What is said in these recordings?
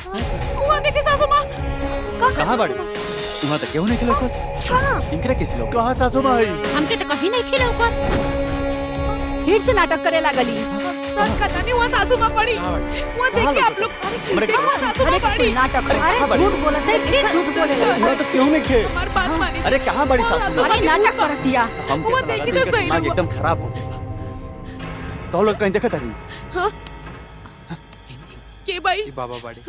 वहाँ देखे सासू माँ। कहाँ बाड़ी? वहाँ तक क्यों नहीं खिला ऊपर? इनकरा कैसे लोग? कहाँ सासू माँ? हमके तो कहीं नहीं खिला ऊपर। फिर से नाटक करे लागली। सच कहता नहीं, वहाँ सासू माँ पड़ी। वहाँ देखिए आप लोग, देखो वहाँ सासू माँ पड़ी। नाटक अरे झूठ बोलत है, फिर झूठ बोले लगे। वहाँ तो क्यों नहीं खे? हमारी बात मानिए। अरे कहाँ बड़ी सासू? अरे नाटक कर दिया। हम वो देखी तो सही दिमाग ना। एकदम खराब हो गया। तो लोग कहीं देखा था नहीं? हाँ? के भाई? बाबा बाड़ी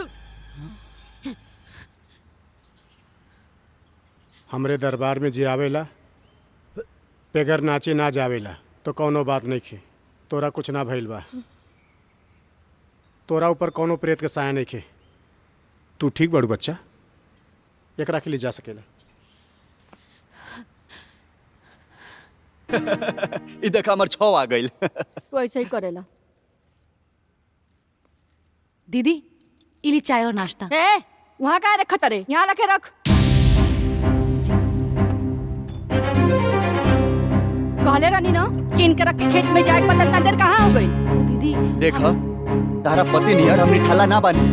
हमरे दरबार में जे आवेला बेगर नाचे ना जावेला तो कौनो बात नहीं खे। तोरा कुछ ना भइल बा। तोरा ऊपर कौनो प्रेत के साया नहीं खे। तू ठीक बड़ू बच्चा, एकरा के लिए जा सकेला। ई देखा हमर छौ आ गइल। तू ऐसे ही करेला। दीदी इली चाय और नाश्ता। ए वहाँ का रखत रे, यहाँ रखे रख। कहले रानी ना कि इनके रख के खेत में जाए पर इतना देर कहाँ हो गई? दीदी देखा तारा पति नियर हमनी ठल्ला ना बानी।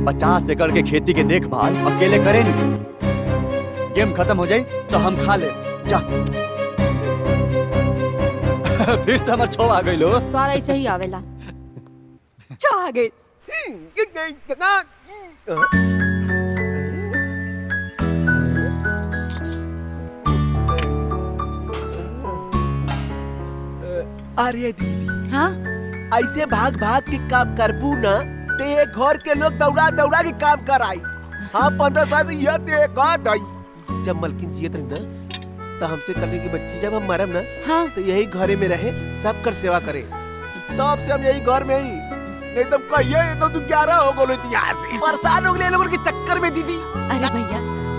50 एकड़ के खेती के देखभाल अकेले करे नहीं। गेम खत्म हो जाई तो हम खा ले। जा। फिर से हमर छौ आ गइलो। तोरा ऐसे ही आवेला। छो आ गई। अरे दीदी, हाँ ऐसे भाग भाग के काम करबू ना ते ये घर के लोग दौड़ा दौड़ा के काम कराई। हाँ 15 साल से यह देखा दई। जब मलकिन जियत रही ना तो हमसे कभी की बच्ची जब हम मरम ना हाँ तो यही घरे में रहे, सब कर सेवा करे। तब से हम यही घर में ही, नहीं तो कहिए तो तू 11 हो गए इतिहास। परेशान हो गए लोगों के चक्कर में दीदी। अरे भैया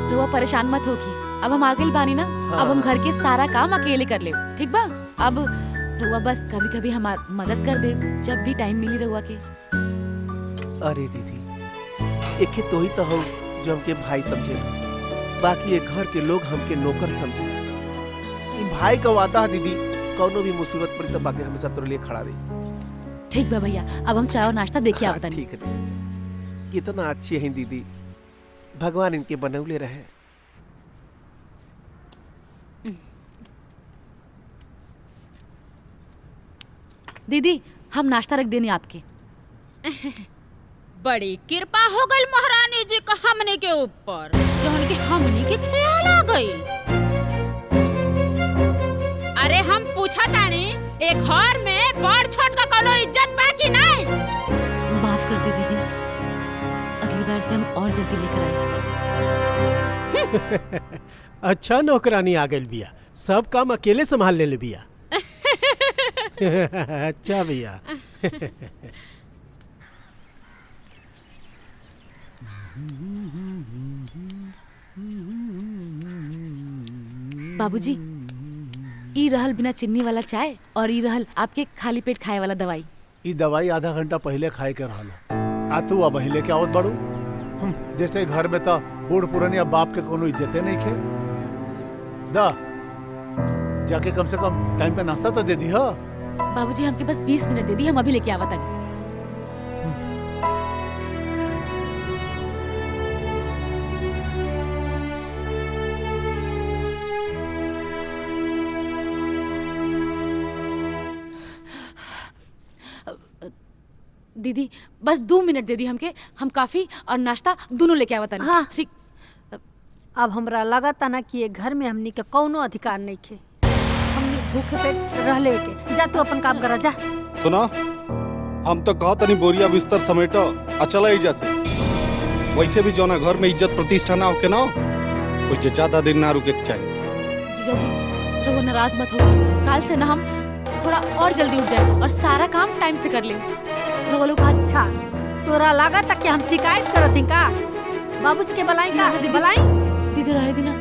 तू परेशान मत होगी। अब हम आगे बानी ना। अब हम घर के सारा काम अकेले कर ले। ठीक बा? अब रुआ बस कभी कभी हमार मदद कर दे जब भी टाइम मिली रुआ के। अरे दीदी, एक तो ही तो हो जो हमके भाई समझे, बाकी ये घर के लोग हमके नौकर समझे। भाई का वादा है दीदी, कौनो भी मुसीबत पड़ी तो बाकी हमेशा तेरे लिए खड़ा रही। ठीक बा भैया, अब हम चाय और नाश्ता देके हाँ, आवत नहीं। ठीक है दीदी। कितना अच्छी है दीदी, भगवान इनके बनौले रहे। दीदी हम नाश्ता रख देनी आपके। बड़ी कृपा हो गई महारानी जी का हमने के ऊपर, जौन के हमने के ख्याल आ गई। अरे हम पूछा तानी एक घर में बड़ छोट का कोनो इज्जत बा कि नहीं? माफ कर दे दीदी, अगली बार से हम और जल्दी लेकर आए। अच्छा नौकरानी आ गई बिया, सब काम अकेले संभाल ले बिया। अच्छा भैया। बाबूजी ई रहल बिना चीनी वाला चाय और ई रहल आपके खाली पेट खाए वाला दवाई। ई दवाई आधा घंटा पहले खाए के रहल। आ तू अब हिले के आवत बाड़ू। जैसे घर में तो बूढ़ पुरानी अब बाप के कोनो इज्जते नहीं खे। दा जाके कम से कम टाइम पे नाश्ता तो दे दी। हो बाबूजी हमके बस 20 मिनट दे दी, हम अभी लेके आवत नहीं। दीदी बस 2 मिनट दे दी हमके, हम काफी और नाश्ता दोनों लेके आवत नहीं। हाँ। ठीक। अब हमरा लगता ना कि ये घर में हमनी के कौनो अधिकार नहीं खे। हमनी भूखे पेट रह ले के। जा तू अपन काम करा जा। सुना, हम तो कहा तनी बोरिया बिस्तर समेटो आ चला ही जैसे। वैसे भी जो ना घर में इज्जत प्रतिष्ठा ना होके ना कोई ज्यादा दिन ना रुके चाहिए। जीजा जी रघु नाराज मत होगी, कल से ना हम थोड़ा और जल्दी उठ जाए और सारा काम टाइम से कर ले। रोलो अच्छा तोरा लगा तक कि हम शिकायत करत ही का? बाबूजी के बलाई का? बलाई दीदी रहे दी ना,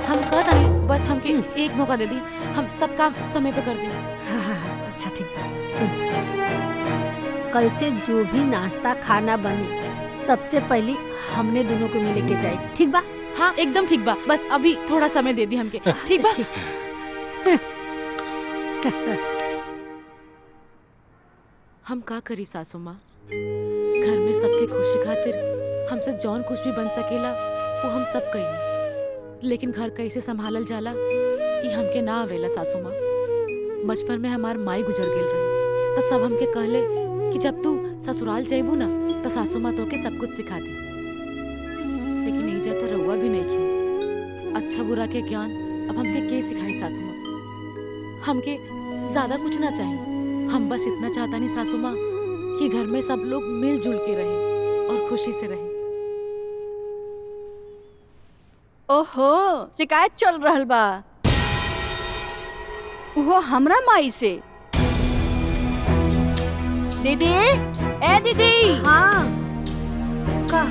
हम कहता नहीं बस हमके एक मौका दे दी, हम सब काम समय पे कर दें। अच्छा ठीक है। सुन, कल से जो भी नाश्ता खाना बने सबसे पहले हमने दोनों को मिले के जाए। ठीक बा? हाँ एकदम ठीक बा, बस अभी थोड़ा समय दे दी हमके। ठीक बा? हम का करी सासू माँ, घर में सबके खुशी खातिर हमसे जौन कुछ भी बन सकेला वो हम सब कही, लेकिन घर कैसे संभालल जाला ये हमके ना आवेला सासू माँ। बचपन में हमार माई गुजर गेल रहे तो सब हमके कहले कि जब तू ससुराल जाइबू ना तो सासू माँ तोके सब कुछ सिखा दी, लेकिन एजा तो रउआ भी नहीं की। अच्छा बुरा के ज्ञान अब हमके के सिखाई सासू माँ। हमके ज्यादा कुछ ना चाहिए, हम बस इतना चाहता नहीं सासू माँ कि घर में सब लोग मिलजुल के रहें और खुशी से रहें। ओहो, शिकायत चल रहल बा वो हमरा माई से। दीदी, ए दीदी। हाँ का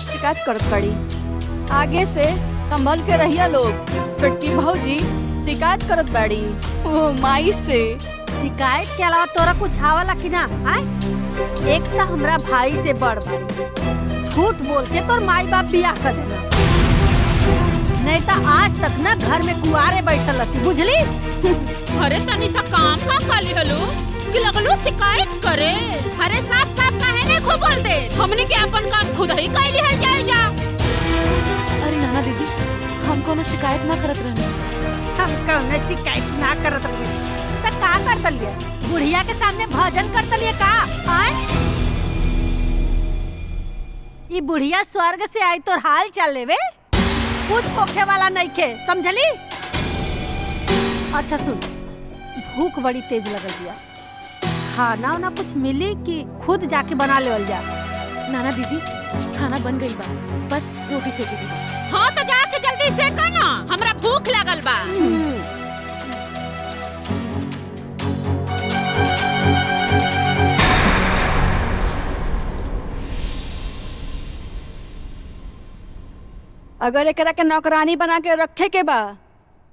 शिकायत करत पड़ी, आगे से संभल के रहिया लोग। छोटकी भौजी शिकायत करत बाड़ी वो माई से। शिकायत के अलावा तोरा कुछ आवाला कि ना? आय एक तो हमरा भाई से बड़ बाड़ी, झूठ बोल के तोर माई बाप बियाह कर देना, नहीं तो आज तक ना घर में कुआरे बैठल रहती, बुझली? अरे तनी सा काम का काली हलो कि लगलो शिकायत करे। अरे साफ साफ काहे नहीं खूब बोल दे, हमने के अपन काम खुद ही कैली हल जाए जा। अरे नाना दीदी, हम कोनो शिकायत ना करत रहनी। हम कौनो शिकायत ना करत रही तो का करत लिए? बुढ़िया के सामने भजन करत लिए का? आय ई बुढ़िया स्वर्ग से आई तोर हाल चाल लेवे, कुछ होखे वाला नहीं खे, समझली? अच्छा सुन, भूख बड़ी तेज लगल दिया, खाना वाना कुछ मिली कि खुद जाके बना लेवल जा? नाना दीदी, खाना बन गई बा, बस रोटी सेके दी बा। हाँ तो जाके जल्दी सेका ना, हमरा भूख लागल बा। अगर एकरा के नौकरानी बना के रखे के बा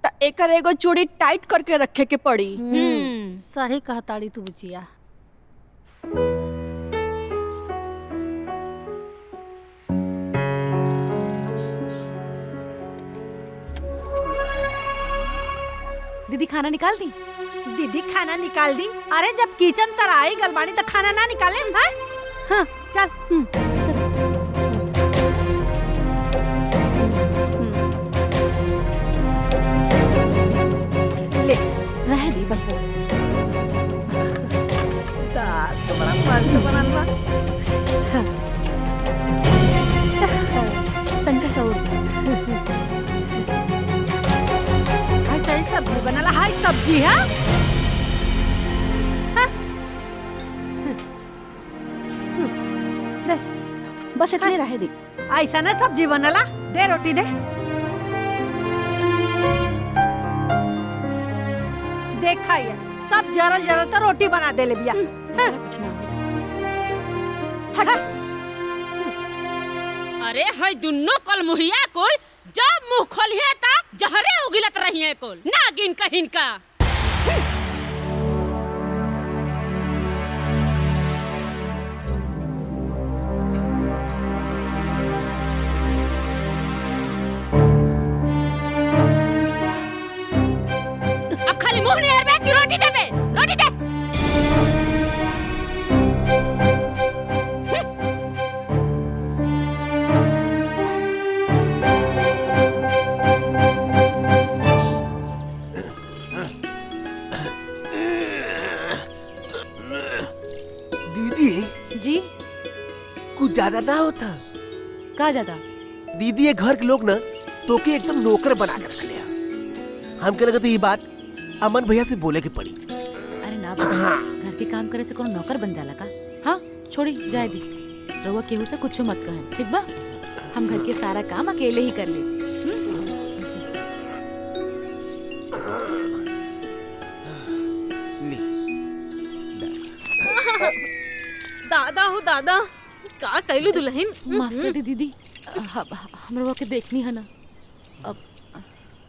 त एकर एगो चूड़ी टाइट करके रखे के पड़ी। सही कहताड़ी तू बुचिया। दीदी खाना निकाल दी? दीदी खाना निकाल दी? अरे जब किचन तर आई गलबानी तो खाना ना निकाले? हाँ हाँ चल। ले रह दी बस बस। दाल तो बड़ा मस्त बनल बा। तनका सौर हाय सही सब्जी बनला, हाय सब्जी है। दे बस इतनी रह दी। ऐसा ना सब्जी बनला, दे रोटी दे। देखा ये सब जरल जरल तो रोटी बना दे ले बिया। कुछ ना अरे हई दुन्नो कल मुहिया कुल जब मुंह खोलिए ता जहरे उगिलत रहिए कुल नागिन कहिन का। अब खाली मुंह नहीं हरबे कि रोटी देबे, रोटी दे। दीदी जी कुछ ज्यादा ना होता? का ज्यादा? दीदी ये घर के लोग ना तो के एकदम नौकर बना के रख लिया। हमके लगा तो ये बात अमन भैया से बोले के पड़ी। अरे ना बाबा, घर के काम करे से कोनो नौकर बन जाला का? हाँ छोड़ी जाए दी, रउआ केहू से कुछ मत कहे, ठीक बा? हम घर के सारा काम अकेले ही कर ले। दादा हो दादा, का कैलू दुल्हन? माफ कर दी दीदी, हम रउआ के देखनी है ना। अब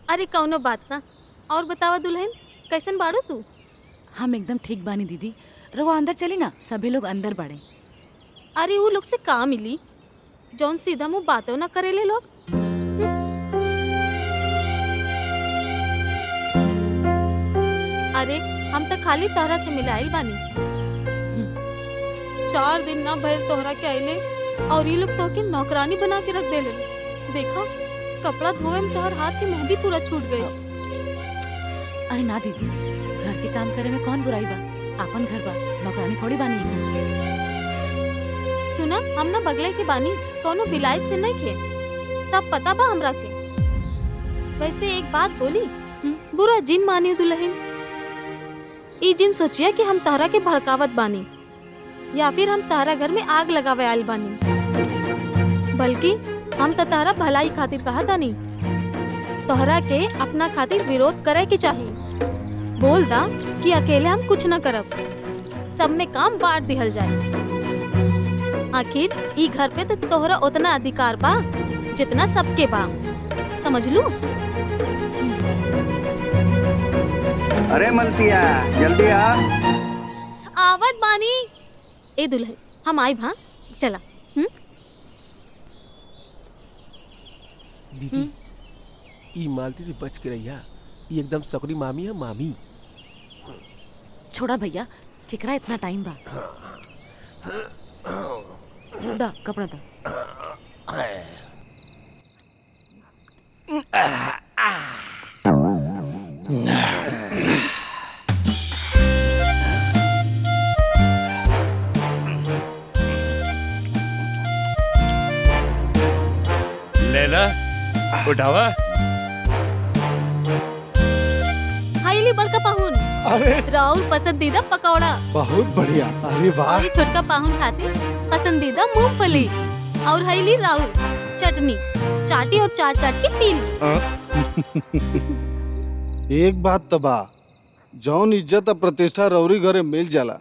अरे कौनो बात ना। और बतावा दुल्हन, कैसन बाड़ू तू? हम एकदम ठीक बानी दीदी, रउआ अंदर चली ना, सभी लोग अंदर बाड़े। अरे वो लोग से का मिली जौन सीधा मुंह बातों ना करेले लोग। अरे हम तो खाली तहरा से मिलाइल बानी। 4 दिन ना भइल तोहरा के आइले और ये लोग तोहके नौकरानी बना के रख देले। देखा कपड़ा धोए में तोहर हाथ की मेहंदी पूरा छूट गई। अरे ना दीदी, घर के काम करे में कौन बुराई बा? आपन घर बा, नौकरानी थोड़ी बानी है घर में। सुना, हम ना बगले के बानी, कोनो विलायत से नहीं खे, सब पता बा हमरा के। वैसे एक बात बोली, बुरा जिन मानी दुल्हन, ई जिन सोचिया कि हम तहरा के भड़कावत बानी या फिर हम तहरा घर में आग लगावे आयल बानी, बल्कि हम तो तहरा भलाई खातिर कहा तानी। तोहरा के अपना खातिर विरोध करे के चाहिए। बोल दा कि अकेले हम कुछ न करब, सब में काम बांट दिहल जाए। आखिर ई घर पे तो तोहरा उतना अधिकार बा जितना सबके बा, समझ लू? अरे मलतिया जल्दी आ। आवत बानी। ए दुल्हन, हम आई भा, चला। दीदी, ई मालती से बच के रहिया, ई एकदम सकरी मामी है, मामी। छोड़ा भैया, केकरा इतना टाइम बा? दा कपड़ा दा। लेला उठावा। हाईली बड़का पाहुन, अरे राहुल पसंदीदा पकौड़ा। बहुत बढ़िया। अरे वाह। और छोटका पाहुन खाते पसंदीदा मूंगफली और हाईली राहुल चटनी, चाटी और चाट चाट के पी ली। एक बात तबा, जौन इज्जत और प्रतिष्ठा रौरी घरे मिल जाला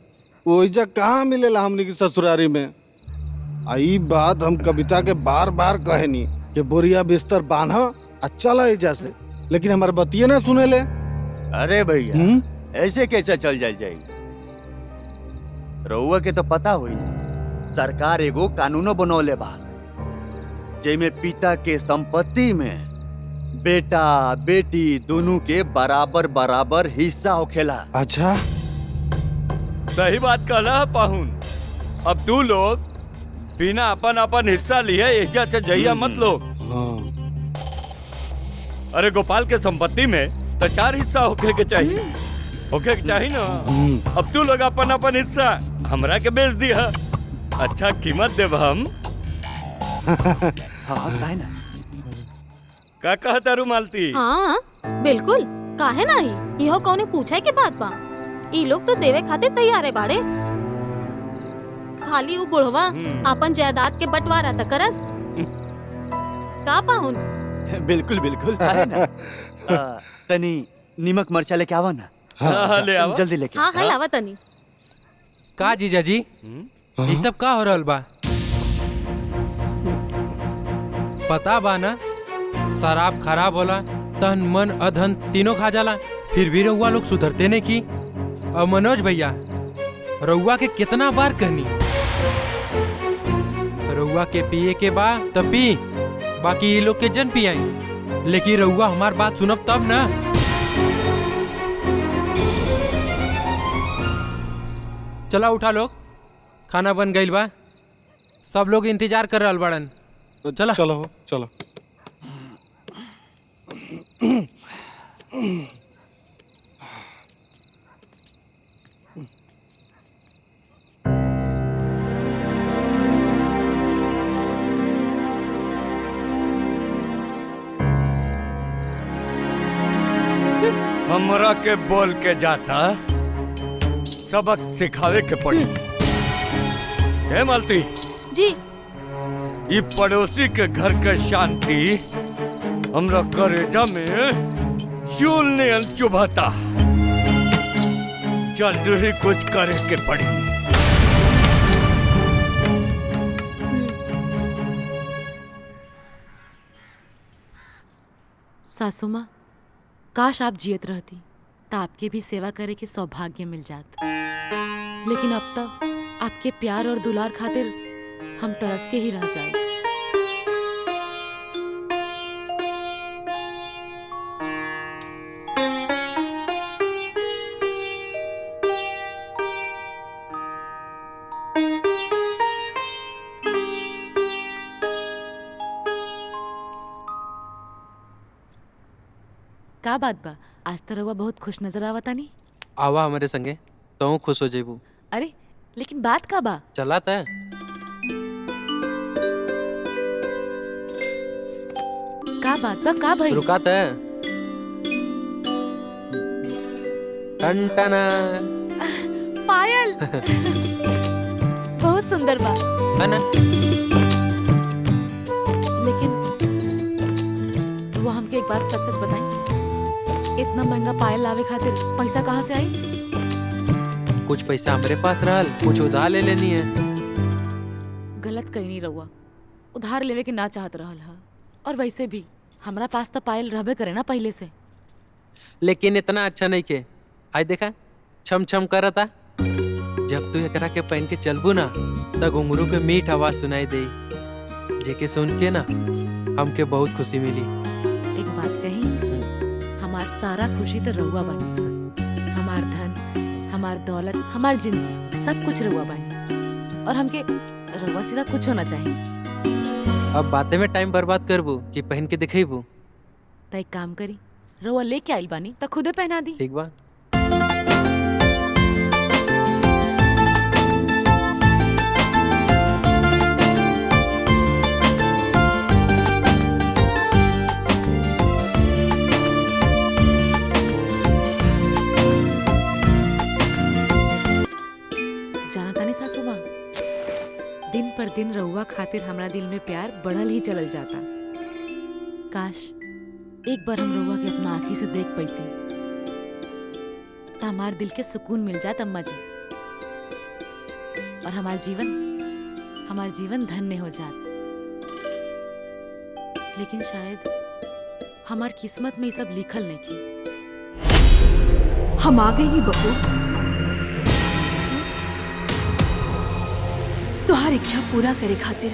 वो इज्जत कहाँ मिलेला हमनी की ससुरारी में। आई बात हम कविता के बार बार कहनी कि बोरिया बिस्तर बांधा और चला एजा से, लेकिन हमारे बतिये ना सुने ले। अरे भैया, ऐसे कैसे चल जाई? रउआ के तो पता होई ना, सरकार एगो कानूनो बनौले बा जेमे पिता के संपत्ति में बेटा बेटी दोनों के बराबर बराबर हिस्सा होखेला। अच्छा, सही बात कहला पाहुन। अब तू लोग बिना अपन अपन हिस्सा लिए एजा से जइया मत लो। अरे गोपाल के संपत्ति में तो 4 हिस्सा होके के चाहिए ना। अब तू लोग अपन अपन हिस्सा हमरा के बेच दिया, अच्छा कीमत देब हम। हाँ काहे ना? का कहता रू मालती? हाँ बिल्कुल, काहे ना ही, इहो कौने पूछे के बात बा। ई लोग तो देवे खातिर तैयार है बाड़े, खाली वो बुढ़वा अपन जायदाद के बंटवारा त करस। का पाहुन? बिल्कुल बिल्कुल, काहे ना? तनी नीमक मरचा लेके आवा ना। हाँ, ले आवा। जल्दी लेके। हाँ हाँ लावा तनी। का जीजा जी, ये सब का हो रहल बा? पता बा ना, शराब खराब होला, तन मन अधन तीनों खा जाला, फिर भी रउआ लोग सुधरते नहीं की। और मनोज भैया, रउआ के कितना बार कहनी, रउआ के पिए के बा तब पी, बाकी ये लोग के जन पियाई, लेकिन रउआ हमार बात सुनब तब ना। चला उठा लोग, खाना बन गइल बा, सब लोग इंतजार कर रहल बाड़न। चला चलो चलो। हमरा के बोल के जाता, सबक सिखावे के पड़ी। हे मालती जी, ये पड़ोसी के घर के शांति हमरा करेजा में चूल नियन चुभाता। जल्द ही कुछ करे के पड़ी। सासू माँ, काश आप जियत रहती तो आपके भी सेवा करे के सौभाग्य मिल जात, लेकिन अब तक आपके प्यार और दुलार खातिर हम तरस के ही रह जाए। का बात बा? आज तो रउआ बहुत खुश नजर आवतानी। आवा हमारे संगे तो खुश हो जेबू। अरे लेकिन बात का बा? चला तय। का बात बा? का भाई? रुका तय। टन टना। पायल बहुत सुंदर बा है ना? लेकिन वो हमके एक बात सच सच बताई, इतना महंगा पायल लावे खातिर पैसा कहाँ से आई? कुछ पैसा हमारे पास रहल, कुछ उधार ले लेनी है। गलत कहीं नहीं रहुआ, उधार लेवे के ना चाहत रहल हा। और वैसे भी हमरा पास तो पायल रहबे करे ना पहले से। लेकिन इतना अच्छा नहीं के। हाय देखा छम छम करता। जब तू एकरा के पहन के चलबू ना तो घुंघरू के मीठ आवाज सुनाई दे, जेके सुन के ना हमके बहुत खुशी मिली। एक बात कही, हमार सारा खुशी तो रहुआ बानी। हमार धन, हमार दौलत, हमार जिंदगी सब कुछ रहुआ बानी। और हमके रहुआ सिवा कुछ होना चाहिए। अब बातें में टाइम बर्बाद करबू कि पहन के दिखेबू? तो एक काम करी, रहुआ लेके आइल बानी तो खुदे पहना दी। ठीक बा। सासू माँ, दिन पर दिन रहुआ खातिर हमरा दिल में प्यार बढ़ल ही चलल जाता। काश एक बार हम रहुआ के अपना आँखी से देख पाते तो हमार दिल के सुकून मिल जात अम्मा जी, और हमार जीवन धन्य हो जात। लेकिन शायद हमार किस्मत में ये सब लिखल नहीं की। हम आ गई नी बहू, तुहार इच्छा पूरा करे खातिर।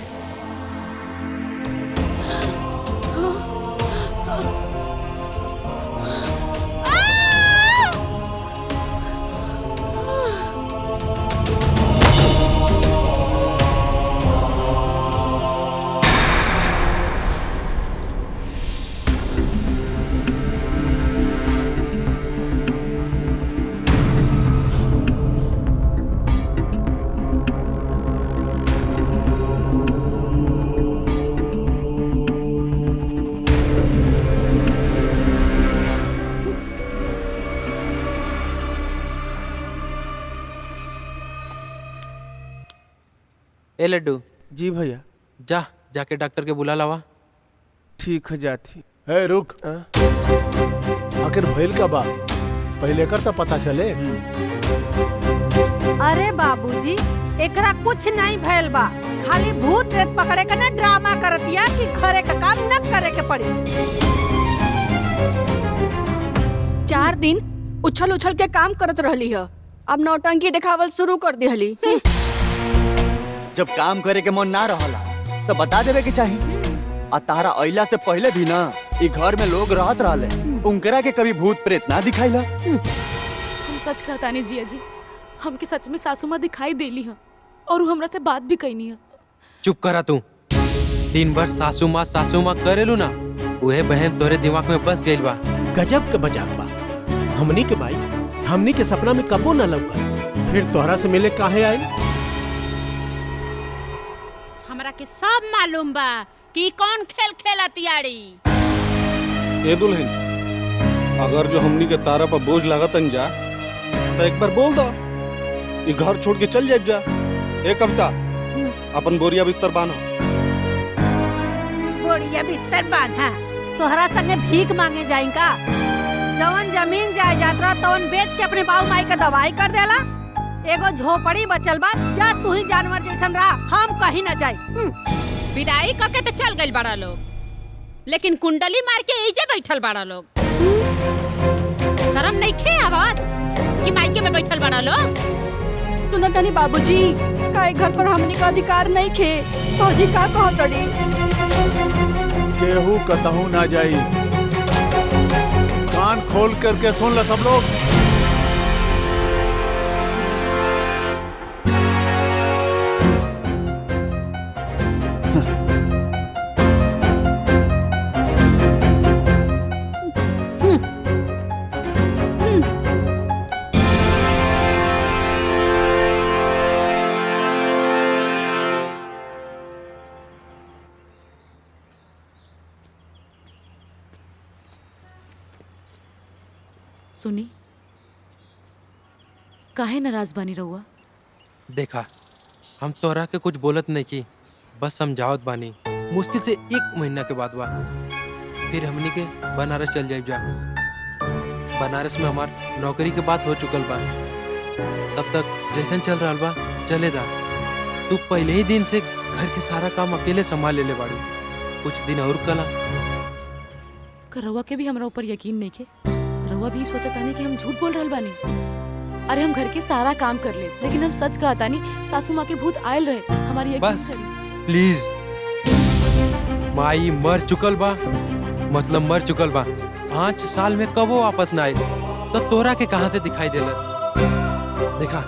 ए लड्डू। जी भैया। जाके डॉक्टर के बुला लावा। ठीक है जाती। ए रुक, आखिर भइल का बा पहले कर तो पता चले। अरे बाबूजी एकरा कुछ नहीं भइल बा, खाली भूत प्रेत पकड़े का ना ड्रामा करतिया कि घरे का काम न करे के पड़ी। 4 दिन उछल उछल के काम करत रहली है, अब नौटंकी दिखावल शुरू कर दिहली। जब काम करे के मन ना रहला तो बता देवे के चाहिए। आ तारा अइला से पहले भी ना ई घर में लोग रहत रहले, उनकरा के कभी भूत प्रेत ना दिखाइला। हम सच कहता नहीं जिया जी, हमके सच में सासू माँ दिखाई देली है और वो हमरा से बात भी कहनी है। चुप करा तू। दिन भर सासू माँ करेलू ना, उहे बहन तोरे दिमाग में बस गइल बा। गजब के मजाक बा। हमनी के माई हमनी के सपना में कबो ना लौकल, फिर तोहरा से मिले काहे आई? हमरा के सब मालूम बा कि कौन खेल खेला तियारी। ए दुल्हन, अगर जो हमनी के तारा पर बोझ लागतन जा तो एक बार बोल दो, ये घर छोड़ के चल जाए जा। ए कविता, अपन बोरिया बिस्तर बांधो। बोरिया बिस्तर बांधा? तोहरा संगे भीख मांगे जाई का? जवन जमीन जायदाद रहा तवन बेच के अपने बाबू माई का दवाई कर देला। एगो झोपड़ी बचल बा, जा तू ही जानवर जैसन रहा, हम कहीं न जाई। विदाई करके तो चल गइल बड़ा लोग, लेकिन कुंडली मार के एजे बैठल बड़ा लोग। शर्म नहीं खे आवत कि मायके में बैठल बड़ा लोग? सुनो तनी बाबूजी, काहे घर पर हमनी का अधिकार नहीं खे? भौजी का कहो तड़ी? केहू कतहू ना जाई, कान खोल करके सुन ल सब लोग। सुनी, काहे नाराज बानी रहुआ? देखा, हम तोरा के कुछ बोलत नहीं की, बस समझावत बानी। मुश्किल से 1 महीना के बाद बा, फिर हमनी के बनारस चल जाइब जा। बनारस में हमार नौकरी के बात हो चुकल बा। तब तक जैसन चल रहा बा चले दा। तू पहले ही दिन से घर के सारा काम अकेले संभाल ले बाड़ू, कुछ दिन और कला। रहुआ के भी हमरा ऊपर यकीन नहीं के? रहुआ भी सोचा तानी कि हम झूठ बोल रहल बानी? अरे हम घर के सारा काम कर ले, लेकिन हम सच कहा तानी, सासू माँ के भूत आयल रहे, हमारी यकीन बस करी। प्लीज, माई मर चुकल बा, मतलब मर चुकल बा। 5 साल में कबो वापस ना आए, तो तोरा के कहां से दिखाई देलस? देखा,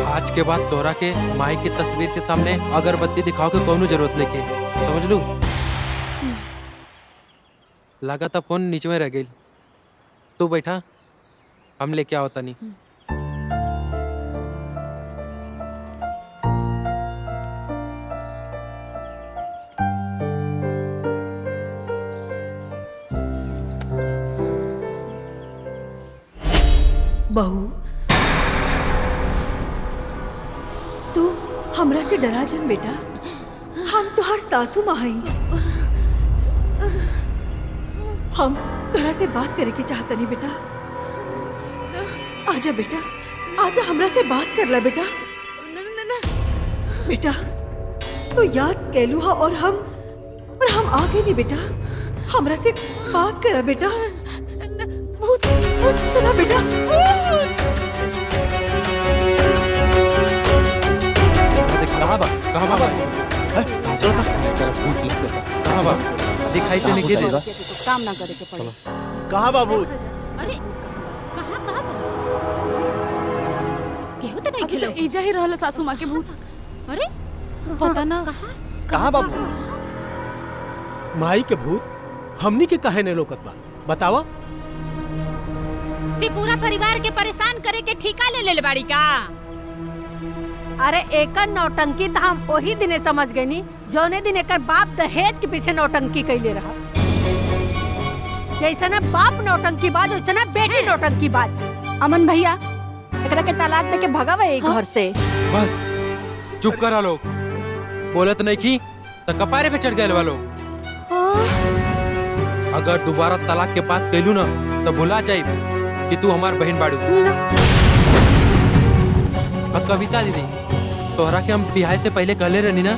आज के बाद तोरा के माई की तस्वीर के सामने अगरबत्ती दिखाओ के कोनो जरूरत नहीं के, समझ लू? लगा था फोन नीचे में रह गई। तू बैठा, हम लेके आओ तनी। बहू, तू हमरा से डरा जन बेटा, हम तुहार सासू माँ हई। हम तोरा से बात करे के चाहतनी बेटा। आजा बेटा, आजा, हमरा से बात कर ला बेटा। बेटा, तो याद कैलू हा और हम आ गए नहीं बेटा। हमरा से बात करा बेटा। भूत, भूत सुना बेटा। कहाँ बा? कहाँ बा? कहाँ बा? दिखाई तो नहीं दे। काम ना करे के पड़े। कहाँ बा भूत? अरे कहाँ कहाँ केहू तो नहीं अभी खिलो। तो एजा ही रहल सासू माँ के भूत। अरे पता ना कहाँ बा? माई के भूत हमनी के काहे नहीं लोकत बा? बतावा। ते पूरा परिवार के परेशान करे के ठेका ले ले बाड़ी का? अरे एकर नौटंकी तो हम वही दिने समझ गए नी, जौने दिन एकर बाप दहेज के पीछे नौटंकी कैले रहा। जैसे ना बाप नौटंकी बाज, वैसे ना बेटी नौटंकी बाज। अमन भैया, एकरा के तलाक दे के भगावे एक घर से। बस चुप करा लोग, बोलत नहीं की तो कपारे पे चढ़ गए वालो। अगर दोबारा तलाक के बात कैलू ना तो भुला जाए कि तू हमार बहन बाड़ू। और कविता दीदी, तोहरा के हम बियाह से पहले कहले रहनी ना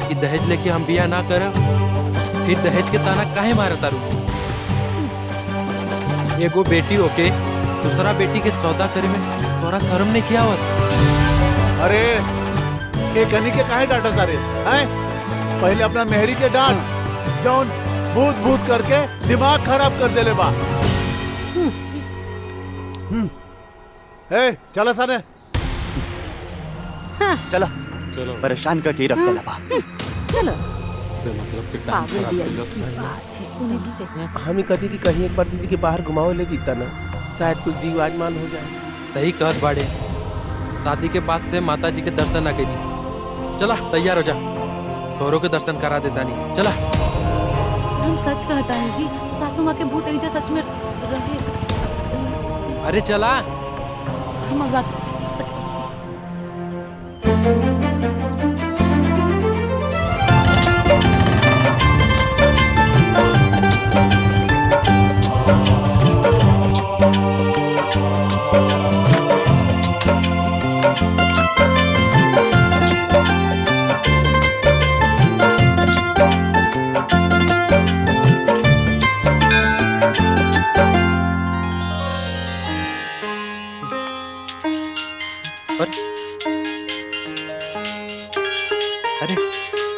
कि दहेज लेके हम बियाह ना करब, फिर दहेज के ताना काहे मारा तारू? एगो बेटी होके दूसरा बेटी के सौदा करे में तोरा शर्म नहीं किया होत? अरे ये कनी के काहे डांटा तारे हैं? पहले अपना मेहरी के डांट, जौन भूत भूत करके दिमाग खराब कर देले बा। चला साने। चला, परेशान करके रख देला बा। चलो। हमें कहती थी कहीं एक बार दीदी के बाहर घुमाओ ले जीता ना, शायद कुछ जीव आजमान हो जाए। सही कहत बाड़े, शादी के बाद से माता जी के दर्शन ना करी। चला तैयार हो जा, तोरो के दर्शन करा देता नहीं। चला। हम सच कहता नहीं जी, सासू माँ के भूत एजा सच में रहे। अरे चला। हम अब बात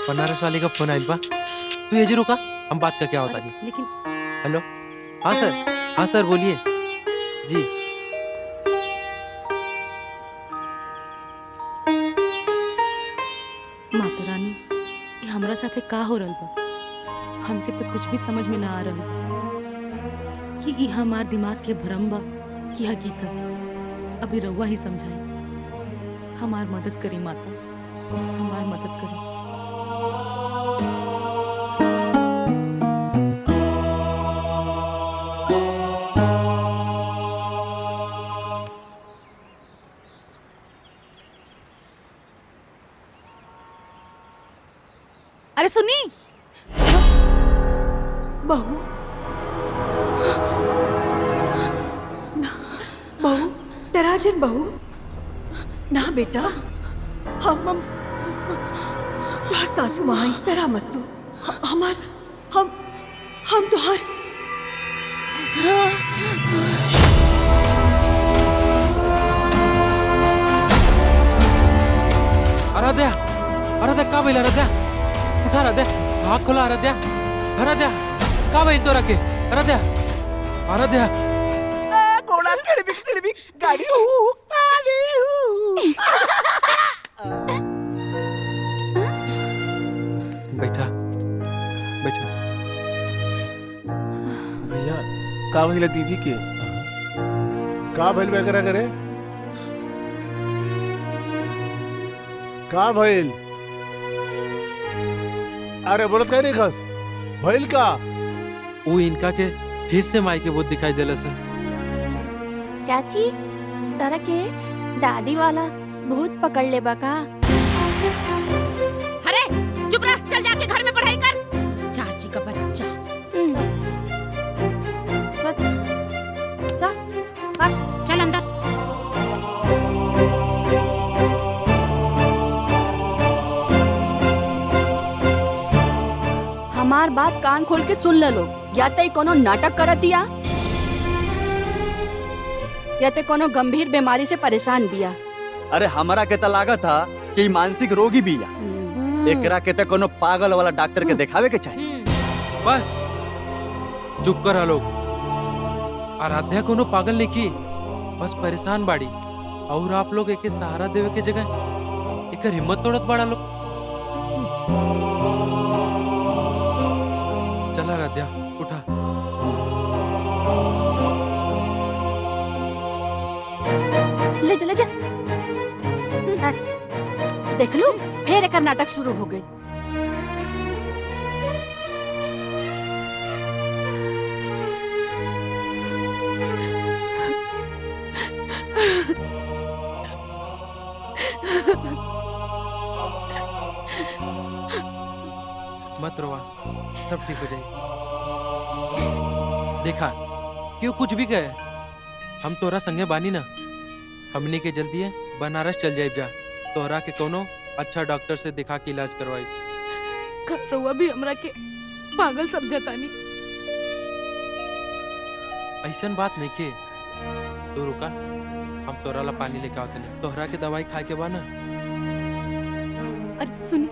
बनारस वाले का फोन आइल बा, तू ये जी रुका, हम बात करके आओ तानी। लेकिन हेलो, हाँ सर, हाँ सर बोलिए जी। माता रानी, ये हमरा साथे का हो रहल बा? हमके तो कुछ भी समझ में ना आ रहल बा कि ई हमार दिमाग के भ्रम बा कि हकीकत। अभी रउआ ही समझाई। हमार मदद करी माता, हमार मदद करी। अरे सुनी बहू बहू डराजन बहू ना बेटा हम सासू माँ डरा मत तू हमार हम तुहार आराध्या आराध्या का भइल आराध्या उठा आराध्या आँख खोला आराध्या आराध्या का भइल तोरा के आराध्या आराध्या घोड़ा टिड़बिक गाड़ी बैठा बैठा भैया का भइल दीदी के का भइल वगैरह करे का भइल अरे बोलत कहीं नहीं खस भइल का वो इनका के फिर से माई के भूत दिखाई देला से चाची तारा के दादी वाला भूत पकड़ ले बका। अरे चुप रह, चल जाके घर में पढ़ाई कर। चाची का बच्चा। चल अंदर। हमार बात कान खोल के सुन ले लो, या तो कोनो नाटक करत दिया या तो कोनो गंभीर बीमारी से परेशान बिया। अरे हमरा के त लागत था कि मानसिक रोगी बिया। एकरा के त कोनो पागल वाला डॉक्टर के दिखावे के चाहिए। बस चुप कर लोग। आराध्या कोनो पागल नहीं की, बस परेशान बाड़ी और आप लोग एके सहारा देवे के जगह एकर हिम्मत तोड़त बाड़ा लोग। चला आराध्या उठा। ले जा ले जा। देख लो फिर एक नाटक शुरू हो गई। मत रोवा, सब ठीक हो जाएगी। देखा क्यों कुछ भी कहे, हम तोरा संगे बानी ना। हमनी के जल्दी है बनारस चल जाए जा, तोहरा के कोनो अच्छा डॉक्टर से दिखा के इलाज करवाई। रउआ भी हमरा के पागल समझतानी। ऐसन बात नहीं के, तू रुका, हम तोरा ला पानी लेके आवते नहीं। तोहरा के दवाई खाए के बा ना। अरे सुनी,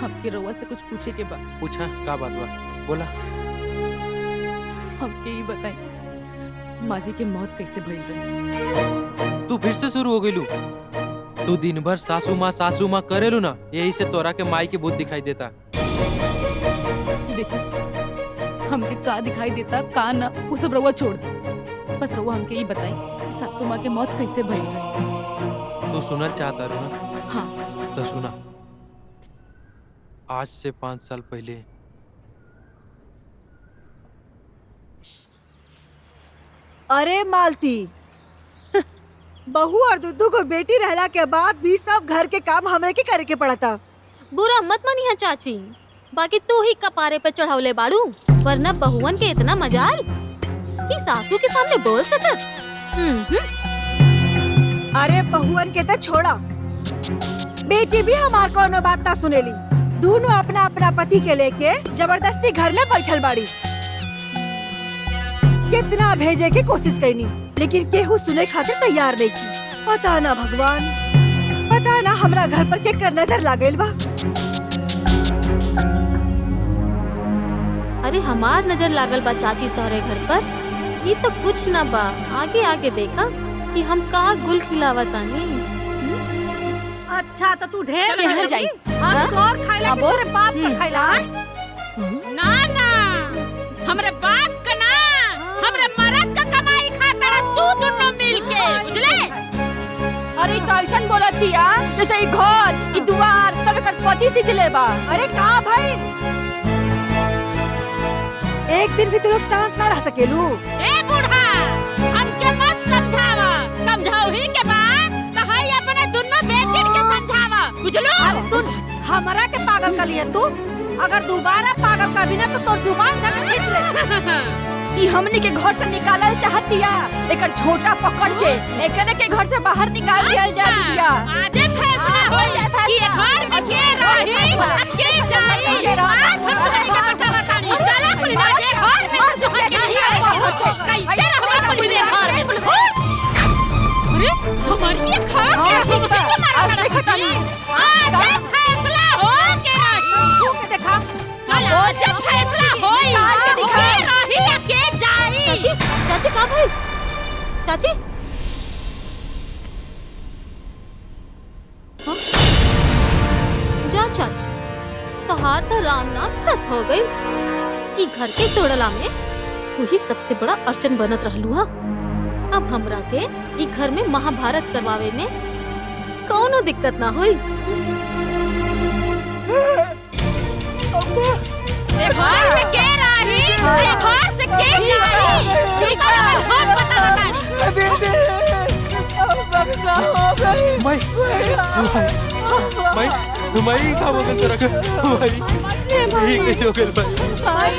हमके रउआ से कुछ पूछे के बा। पूछा का बात बा, बोला। हमके ये बताई माँ जी के मौत कैसे भइल रही? तू फिर से शुरू हो गई लू। तू दिन भर सासू माँ करेलू ना, यही से तोरा के माई के भूत दिखाई देता। देखी हमके का दिखाई देता का ना, वो सब रउआ छोड़ दे। बस रउआ हमके ये बताई कि सासू माँ के मौत कैसे भइल रही? तू सुनल चाहता रू ना? हाँ। तो सुना। आज से 5 साल पहले अरे मालती, बहू और दुद्दू को बेटी रहला के बाद भी सब घर के काम हमरे के करे के पड़ता। बुरा मत मानिया चाची, बाकी तू ही कपारे पे चढ़ावले बाड़ू, वरना बहुवन के इतना मजाल कि सासू के सामने बोल सकत। अरे बहुवन के तो छोड़ा, बेटी भी हमार कोनो बात ना सुनेली। दोनों अपना अपना पति के लेके जबरदस्ती घर में बैठल बाड़ी। कितना भेजे की कोशिश करनी, लेकिन केहू सुने खातिर तैयार नहीं की। पता ना भगवान, पता ना हमरा घर पर केकर नजर लागल बा। अरे हमार नजर लागल बा चाची तोहरे घर पर, ये तो कुछ ना बा। आगे आगे देखा कि हम का गुल खिलावतानी। अच्छा तो तू ढेर केहर जाई। हम और खाइला कि तोरे बाप का खाइला? ना ना, हमरे बाप का ना, हमरे मरद का कमाई खाता तू दोनों मिलके, बुझले? अरे कैसन बोलत दिया जैसे ई घर ई दुआर सब एकर पति से चले बा। अरे का भाई, एक दिन भी तू लोग शांत ना रह सकेलू? ए बूढ़ा, हमके मत समझावा, समझाओ ही के बा, कहाई अपना दोनों बेटी के है तू? अगर दोबारा पागल का भी ना तो तोर जुबान ढक खींच ले। ई हमनी के घर से निकालल चाहतिया, एकर छोटा पकड़ के एकरे के घर से बाहर निकाल दिया जा दिया। आजे फैसला होई कि ये घर में के रही के जाई। आज हम तुम्हारी का पता बतानी। चला पुलिस आजे घर में जो के कैसे रहबा पुलिस घर में। अरे हमारी ये खा के ठीक है मारा खटानी। आजे फैसला हो के रही। छू के देखा। चलो जब फैसला होई के दिखा रही के जाई। चाची चाची कहाँ भाई? चाची हाँ? जा चाची, तोहार तो राम नाम सत हो गई। ई घर के तोड़ला में तू ही सबसे बड़ा अर्चन बनत रहलू हा। अब हमरा के ई घर में महाभारत करवावे में कौनो दिक्कत ना होई। घर में के रही घर से के जाई। निकल हम पता बतानी। दीदी हो गई माई का मगन तो रख माई कैसे हो गए भाई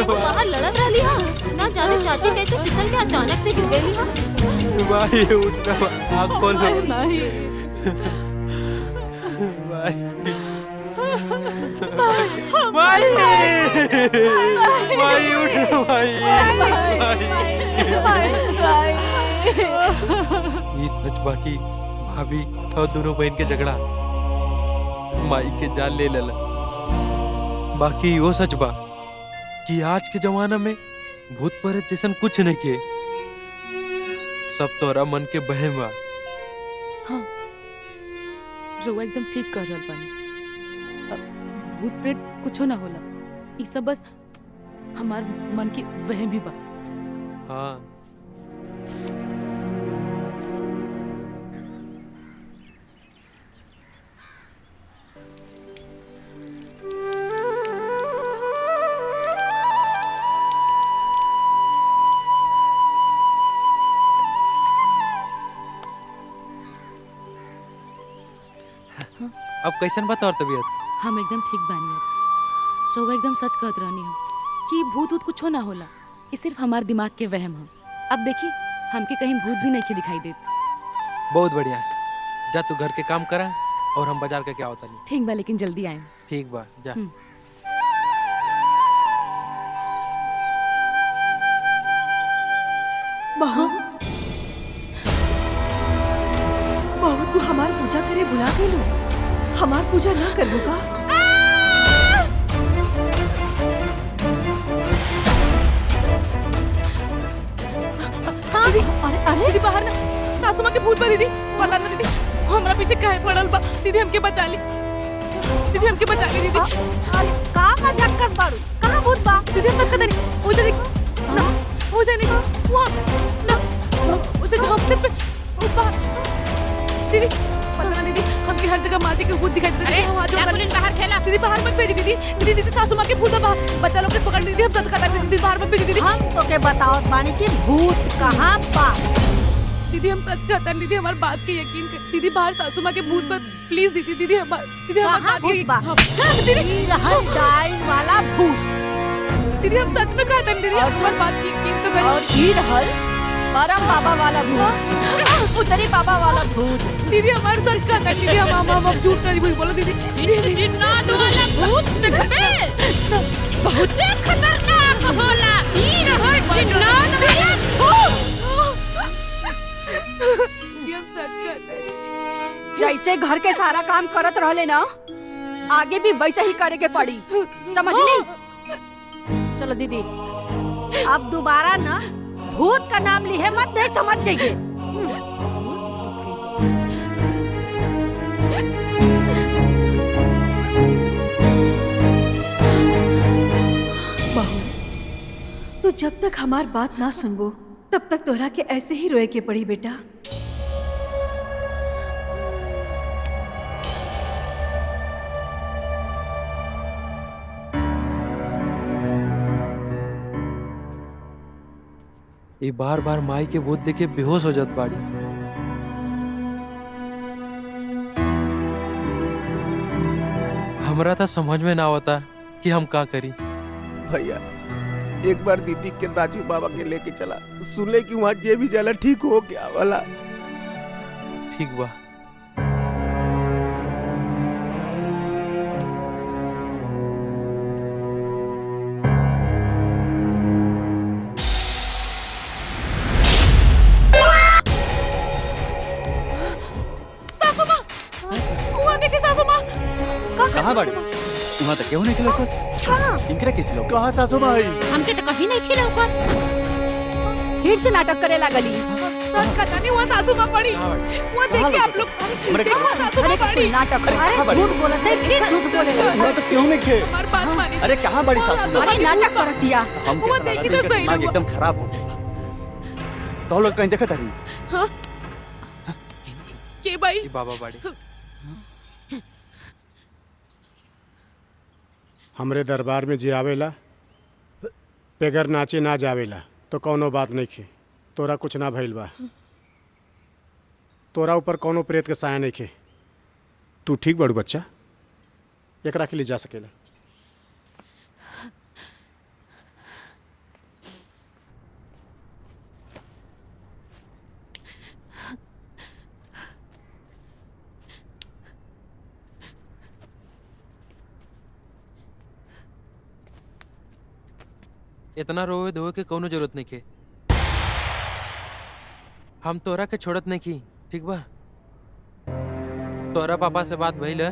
बाहर लड़त रही हा ना जाने चाची कैसे फिसल के अचानक से गिर गई हा। माई उठ आँख खोल माई माई उठ माई ये सच बाकी भाभी और दोनों बहन के झगड़ा माई के जान ले लेला। बाकी वो सच बा कि आज के जमाना में भूत प्रेत जैसन कुछ नहीं के, सब तोरा मन के बहम बा। हाँ रउआ एकदम ठीक कर रहल बानी। भूत प्रेत कुछो ना होला, ई सब बस हमार मन की वहम ही बा। हाँ अब कैसन बा तोर तबीयत? हम एकदम ठीक बानी। अब रउआ एकदम सच कहत रहनी हो कि भूत ऊत कुछो ना होला, ये सिर्फ हमार दिमाग के वहम हम। अब देखी हमके कहीं भूत भी नहीं के दिखाई देत। बहुत बढ़िया, जा तू घर के काम करा और हम बाजार के क्या होता नहीं। ठीक बा लेकिन जल्दी आए। ठीक बा जा। बहू बहू तू हमार पूजा करे बुला के लो, हमार पूजा ना कर का? दीदी अरे दीदी बाहर ना, सासू माँ के भूत बा दीदी। पता ना दीदी हमरा पीछे काहे पड़ल बा। दीदी हमके बचा ली, दीदी हमके बचा ली। दीदी अरे का मजाक कर बाड़ू? कहां भूत बा? दीदी हम सच कहते नहीं। वो देख ना हो जाने वहाँ ना उसे जहाँ छत पे भूत बाहर। दीदी पता ना दीदी हमके हर जगह माँ जी के भूत दिखाई देते हैं। वहाँ जो बाहर खेला। दीदी बाहर मत भेजी दीदी। दीदी दीदी सासू माँ के भूत है बाहर, बच्चा लोग के पकड़ दीदी। हम सच कहते हैं दीदी बाहर मत भेजी दीदी। हम तो के बताओ बानी कि भूत कहां बा? दीदी हम सच कहते हैं दीदी, हमारी बात के यकीन कर दीदी। बाहर सासू माँ के भूत पर प्लीज दीदी। दीदी हमारी बात के दीदी रहन डाइन वाला भूत। दीदी हम सच में कहते हैं दीदी, हमारी बात की यकीन तो कर। और ई रहल परम बाबा वाला भूत, उतरी बाबा वाला भूत। दीदी हमारे सच कहते हैं दीदी। हम झूठ नहीं बोलो दीदी। जिन्नात वाला भूत देखबे बहुत खतरनाक होला। ई रहल जिन्नात वाला भूत। दीदी हम सच कहते हैं। जैसे घर के सारा काम करत रहले ना, आगे भी वैसे ही करे के पड़ी, समझली? चलो दीदी अब दोबारा ना भूत का नाम लिए मत, नहीं समझ जाइए। बहू तो जब तक हमार बात ना सुनबो तब तक तोहरा के ऐसे ही रोए के पड़ी बेटा। ये बार बार माई के भूत देखे बेहोश हो जात बाड़ी। हमरा तो समझ में ना होता कि हम का करी। भैया एक बार दीदी के दाजू बाबा के लेके चला, सुने कि वहाँ जे भी जाला ठीक हो क्या वाला। ठीक बा। सासू माँ, कुआं देखे सासू माँ। कहाँ बाड़ी? वहाँ तक क्यों नहीं खिला कर? इनकरा किसी लोग? कहाँ सासू भाई? हमके तो कहीं नहीं खिला ऊपर। फिर से नाटक करे लागली। सच कहता नहीं, वहाँ सासू माँ पड़ी। वो देखिए आप लोग, देखो वहाँ सासू माँ पड़ी। नाटक अरे झूठ बोलत है, फिर झूठ बोलेगा। वहाँ तो क्यों नहीं खे? हमारी बात मानिए। अरे कहाँ बड़ी सासू? अरे नाटक कर दिया। हम वो देखी तो सही दिमाग एकदम खराब हो। तो लोग कहीं देखा था नहीं? हाँ? के भाई? बाबा बाड़ी। हमरे दरबार में जे आवेला बेगर नाचे ना जावेला तो कौनो बात नहीं खे। तोरा कुछ ना भइल बा। तोरा ऊपर कौनो प्रेत के साया नहीं खे। तू ठीक बड़ू बच्चा, एकरा के लिए जा सकेला। इतना रोए धोए के कौनो जरूरत नहीं के। हम तोरा के छोड़त नहीं की, ठीक बा? तोरा पापा से बात भइल है,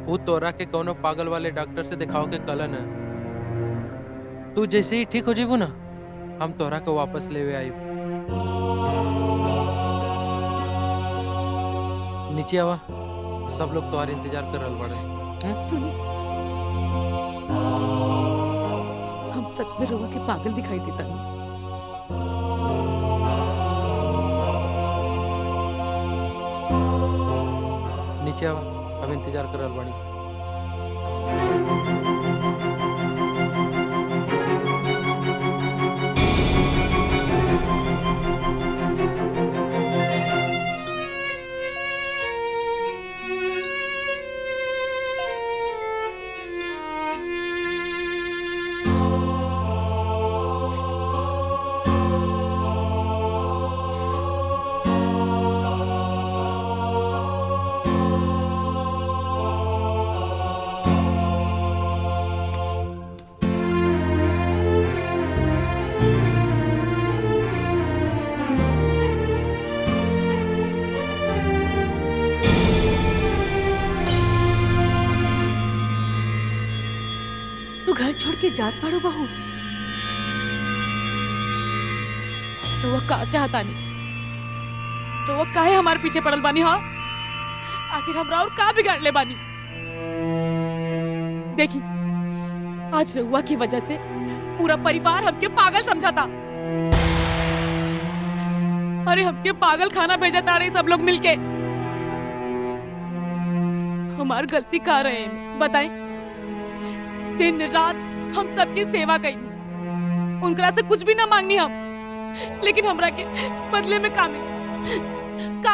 वो तोरा के कौनो पागल वाले डॉक्टर से दिखाओ के कलन है। तू जैसे ही ठीक हो जीबू ना, हम तोरा को वापस लेवे आई। नीचे आवा, सब लोग तुम्हारे इंतजार कर रहल बाड़े। सुनी, हम सच में रउआ के पागल दिखाई देता नहीं। नीचे आवा, अब इंतजार कर रहल बाड़ी। तू घर छोड़ के जात पड़ो बहू। रउआ का चाहता नहीं? रउआ काहे हमारे पीछे पड़ल बानी? हाँ, आखिर हमरा और का बिगाड़ ले बानी? देखी, आज रउआ की वजह से पूरा परिवार हमके पागल समझा था। अरे हमके पागल खाना भेजा था रहे सब लोग मिलके। हमार गलती का रहे हैं बताएं? दिन रात हम सबकी सेवा कईनी, उनकरा से कुछ भी ना मांगनी हम, लेकिन हमरा के बदले में का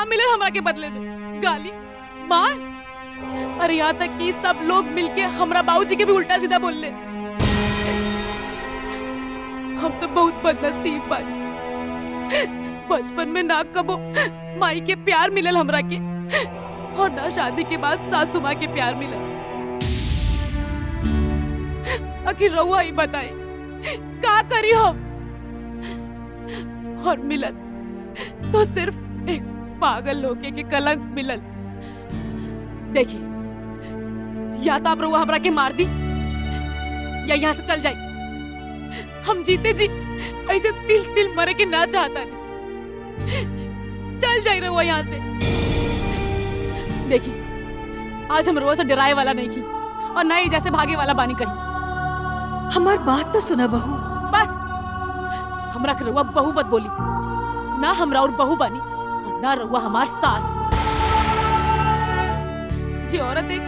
मिले हमरा के बदले में? गाली, मार। अरे यहाँ तक कि सब लोग मिलके हमरा बाबूजी के भी उल्टा सीधा बोल ले। हम तो बहुत बदनसीब बानी। बचपन में ना कबो माई के प्यार मिलल हमरा के, और ना शादी के बाद सासू माँ के प्यार मिलल। आखिर रउआ ही बताए का करी हम? और मिलल तो सिर्फ एक पागल लोके के कलंक मिलल। देखिए, या तो आप रउआ हमरा के मार दी या यहाँ से चल जाए। हम जीते जी ऐसे तिल तिल मरे के ना चाहता नहीं। चल जाए रउआ यहाँ से। देखिए, आज हम रउआ से डराए वाला नहीं की, और ना ही जैसे भागे वाला बानी कहीं। हमार बात तो सुना बहू। बस, हमरा के रउआ बहू मत बोली। ना हमरा और बहू बानी, और ना रउआ हमार सास। जे औरत एक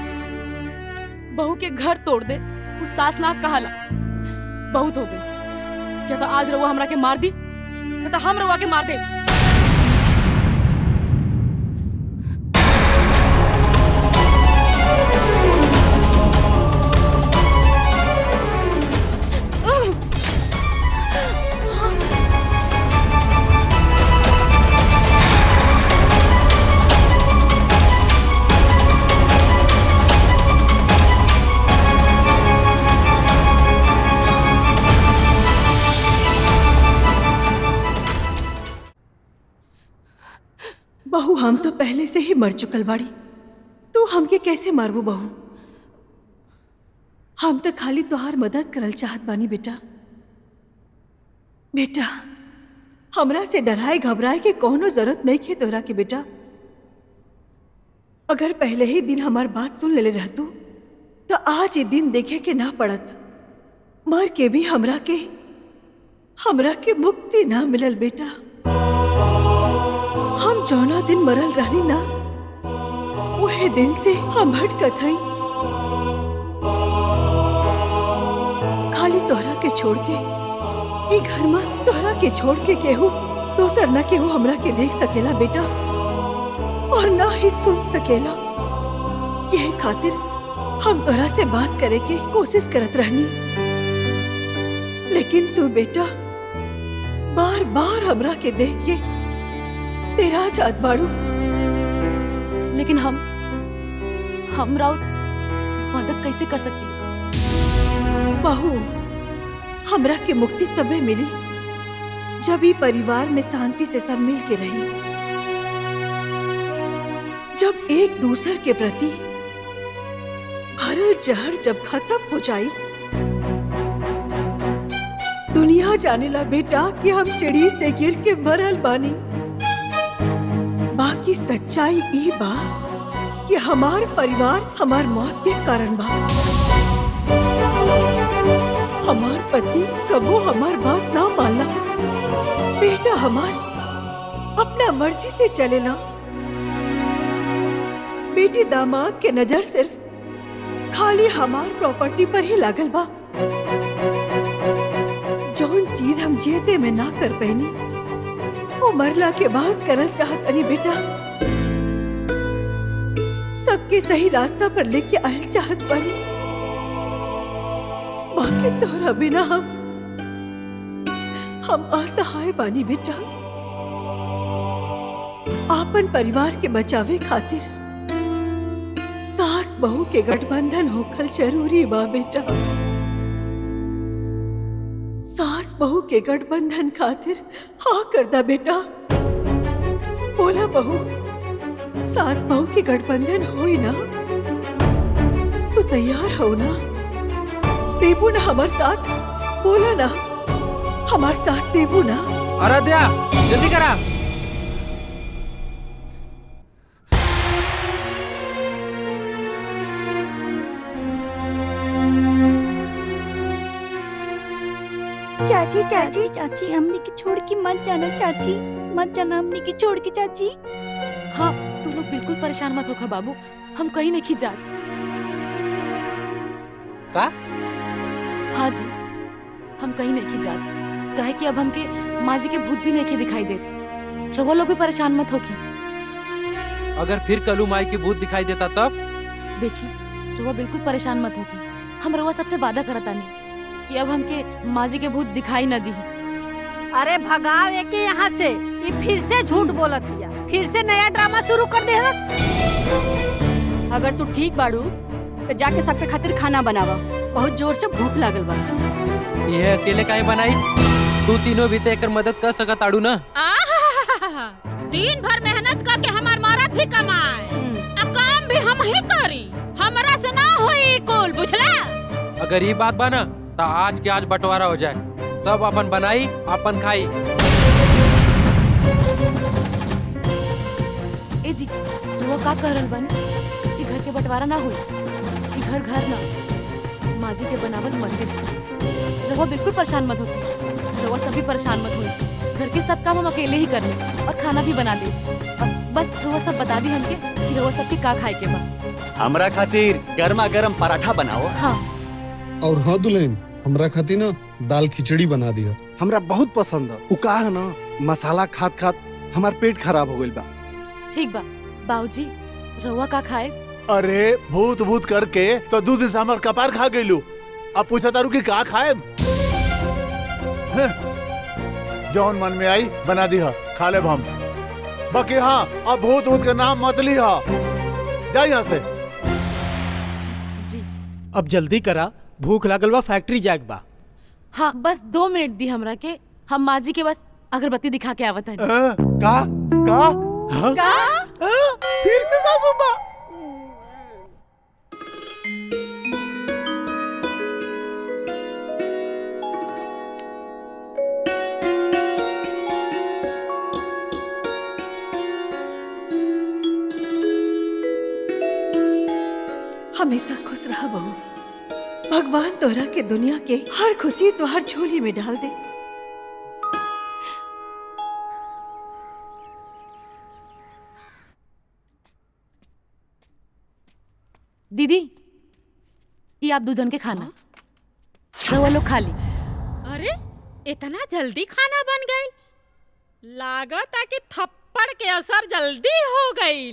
बहू के घर तोड़ दे, वो सास ना कहाला। बहुत हो गई। या तो आज रउआ हमरा के मार दी, या तो हम रउआ के मार दे। बहू हम तो पहले से ही मर चुकल बाड़ी, तू हमके कैसे मारबू बहू? हम तो खाली तोहार मदद करल चाहत बानी बेटा। बेटा हमरा से डराए घबराए के कोनो जरूरत नहीं खे तोहरा के बेटा। अगर पहले ही दिन हमार बात सुन लेले रहतू तो आज ये दिन देखे के ना पड़त। मर के भी हमरा के मुक्ति ना मिलल बेटा। हम जौना दिन मरल रहनी ना वही दिन से हम भटकत हई। खाली तोहरा के छोड़ के ई घर में तोहरा के छोड़ के केहू दोसर न केहू हमरा के देख सकेला बेटा, और ना ही सुन सकेला। यही खातिर हम तोहरा से बात करे के कोशिश करत रहनी, लेकिन तू बेटा बार बार हमरा के देख के तेरा जात बाड़ू। लेकिन हम राउर मदद कैसे कर सकी? बहू हमरा के मुक्ति तबे मिली जब ई परिवार में शांति से सब मिल के रही, जब एक दूसर के प्रति भरल जहर जब खत्म हो जाई। दुनिया जानेला बेटा कि हम सीढ़ी से गिर के मरल बानी, बाकी सच्चाई ई बा कि हमार परिवार हमार मौत के कारण बा। हमार पति कबो हमार बात ना मानला। बेटा हमार अपना मर्जी से चलेला। बेटी दामाद के नजर सिर्फ खाली हमार प्रॉपर्टी पर ही लागल बा। जौन चीज हम जियते में ना कर पैनी वो मरला के बाद करल चाहत अरे बेटा। सबके सही रास्ता पर लेके आयल चाहत बानी, बाकी तोहरा बिना हम असहाय बानी बेटा। आपन परिवार के बचावे खातिर सास बहू के गठबंधन होखल जरूरी बा बेटा। सास बहू के गठबंधन खातिर हाँ कर दा बेटा। बोला बहू, सास बहू के गठबंधन होई ना तो तैयार हो ना? देबू ना हमार साथ? बोला ना हमार साथ देबू ना? आराध्या जल्दी करा। चाची चाची चाची हमने की छोड़ के मत जाना चाची, मत जाना हमने की छोड़ के चाची। हाँ तू लोग बिल्कुल परेशान मत होखा बाबू, हम कहीं नहीं जात। का? हाँ जी हम कहीं नहीं जात, कहे कि अब हमके माँ जी के भूत भी नहीं दिखाई देते। रवा लोग भी परेशान मत होखी। अगर फिर कलू माई के भूत दिखाई देता तब? देखी रवा बिल्कुल परेशान मत होखी। हम रवा सबसे वादा करता नहीं कि अब हमके माँ जी के भूत दिखाई न दी। अरे भगावे के यहाँ से, ये फिर से झूठ बोलत दिया, फिर से नया ड्रामा शुरू कर दे। अगर तू ठीक बाड़ू तो जाके सबके खातिर खाना बनावा, बहुत जोर से भूख लागल बा। ये अकेले काहे बनाई? तू तीनों भी तेकर मदद कर सकत आड़ू ना। दिन भर मेहनत करके हमार मरद भी कमाए, काम भी हम ही करी, हमरा से ना होई कुल, बुझला? अगर ये बात बा ना तो आज के आज बंटवारा हो जाए, सब अपन बनाई अपन खाई। ए जी रवा का कह रहल बानी? ई घर के बंटवारा ना होई, ई घर ना माँ जी के बनावल मंदिर। रवा बिल्कुल परेशान मत होगी, रवा सभी परेशान मत होई। घर के सब काम हम अकेले ही कर ले और खाना भी बना दे। अब बस रवा सब बता दी हमके कि रवा सबके का खाए के बा। हमरा खातिर गर्मा गर्म पराठा बनाओ। हाँ और हाँ दुल्हन, हमरा खातिर ना दाल खिचड़ी बना दिया। हमरा बहुत पसंद है। उ का है ना, मसाला खात खात हमार पेट खराब हो गइल बा। ठीक बा बाबूजी, रवा का खाए? अरे भूत भूत करके तो दूध से हमार कपार खा गइलू। अब पूछा तारू कि का खाए? जौन मन में आई बना दी, खा ले हम। बाकी हाँ, अब भूत भूत का नाम मत ली। जा यहाँ से। जी अब जल्दी करा, भूख लागल बा, फैक्ट्री जाएक बा। हाँ बस 2 मिनट दी हमरा के, हम माँ जी के बस अगरबत्ती दिखा के आवत है। का का? फिर से सासू माँ? हमेशा खुश रहा बहू। भगवान तोरा के दुनिया के हर खुशी तोहर झोली में डाल दे। दीदी, ये आप दूजन के खाना रवा लोग खा ली। अरे इतना जल्दी खाना बन गई? लागत है कि थप्पड़ के असर जल्दी हो गई।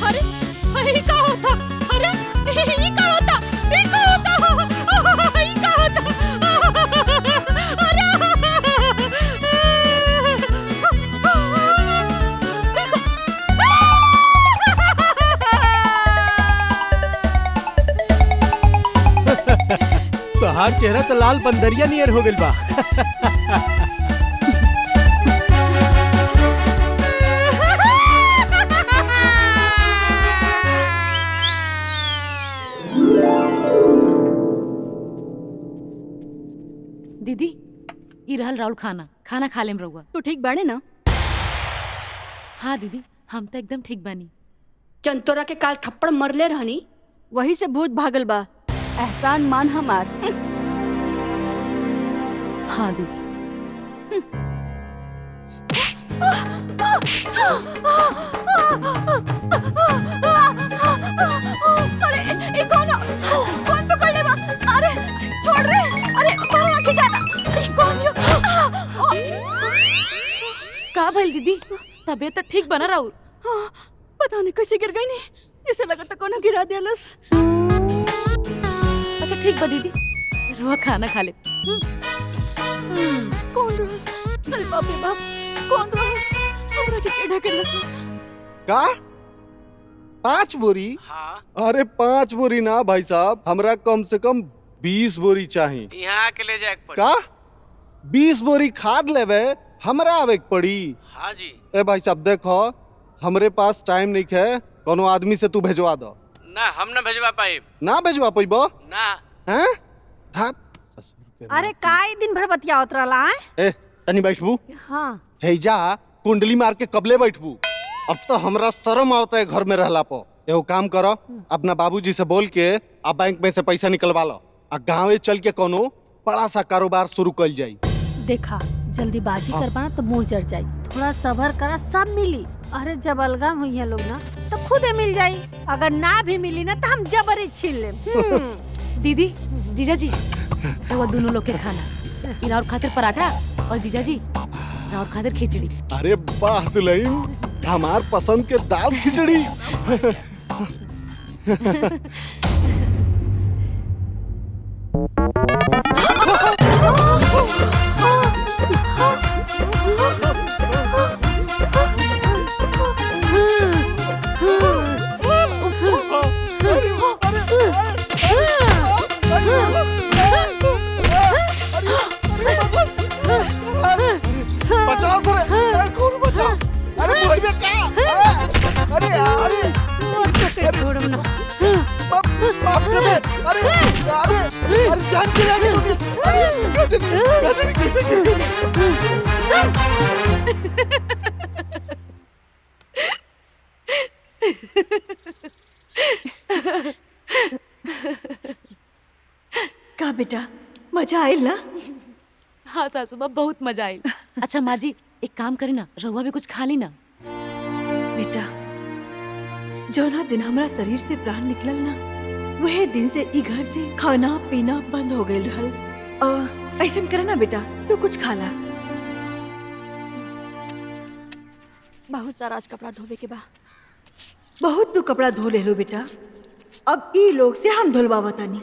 अरे ये क्या होता? अरे ये क्या होता? ये क्या होता? ये क्या होता? तोहार चेहरा तो लाल बंदरिया नियर हो गइल बा। दीदी, ये रहल राउल खाना खाना खा लेम रहुआ। तू ठीक बाड़े ना? हाँ दीदी, हम तो एकदम ठीक बानी। चंतोरा के काल थप्पड़ मरले रहनी, वही से भूत भागल बा। एहसान मान हमार। हाँ दीदी। अरे ये कौन पकड़ ले बा? अरे छोड़ रे। अरे बाहर आके जाना। ये कौन यो? का भइल दीदी? तबीयत तो ठीक बना राउल। पता नहीं कैसे गिर गई नहीं, जैसे लगा तो कोना गिरा दियालस। अच्छा ठीक बा दीदी, रहुआ खाना खा ले। कौन रहा? अरे बाप रे बाप, कौन रहा? हमरा के केड़ा के लसा। का 5 बोरी? हाँ। अरे 5 बोरी ना भाई साहब, हमरा कम से कम 20 बोरी चाहिए। यहाँ के ले जाए का 20 बोरी खाद लेवे हमरा आवे के पड़ी? हाँ जी। ए भाई साहब देखो, हमरे पास टाइम नहीं है, कोनो आदमी से तू भेजवा दो। ना हम ना भेजवा पाए। ना भेजवा पाइबो? ना। हैं? अरे काई दिन भर बतियावत रहला है? ए तनी बैठबू? हाँ। हेजा कुंडली मार के कबले बैठबू? अब तो हमरा शर्म आता है घर में रहला पो। एगो काम करो, अपना बाबूजी से बोल के अब बैंक में से पैसा निकलवा लो, आ गाँव चल के कोनो बड़ा सा कारोबार शुरू कर जाई। देखा जल्दीबाजी करबा ना तो मुंह जड़ जाई। थोड़ा सब्र करा, सब मिली। अरे जब अलगम हुई है लोग ना तो खुदे मिल जाई, अगर ना भी मिली ना तो हम जबरी छीन लेम। दीदी, जीजा जी, वो दोनों लोग के खाना, इराउर खातिर पराठा और जीजा जी राउर खातिर खिचड़ी। अरे वाह दुल्हन, हमार पसंद के दाल खिचड़ी। बचाओ सर, खून बचाओ। अरे भाई बे क्या? अरे अरे छोड़ो ना। माफ कर दे। अरे अरे अरे जान के लागे मुझे। अरे कैसे का बेटा, मजा आयल ना? हाँ सासू माँ, बहुत मजा आई। अच्छा माँ जी, एक काम करी ना, रहुआ भी कुछ खा ली ना। बेटा, जौना दिन हमारा शरीर से प्राण निकलल ना, वह दिन से ई घर से खाना पीना बंद हो गईल रहल। ऐसन करे ना बेटा, तू कुछ खा ला। बहुत सारा आज कपड़ा धोवे के बा। बहुत तू कपड़ा धो ले लो बेटा, अब ई लोग से हम धुलवावा तानी।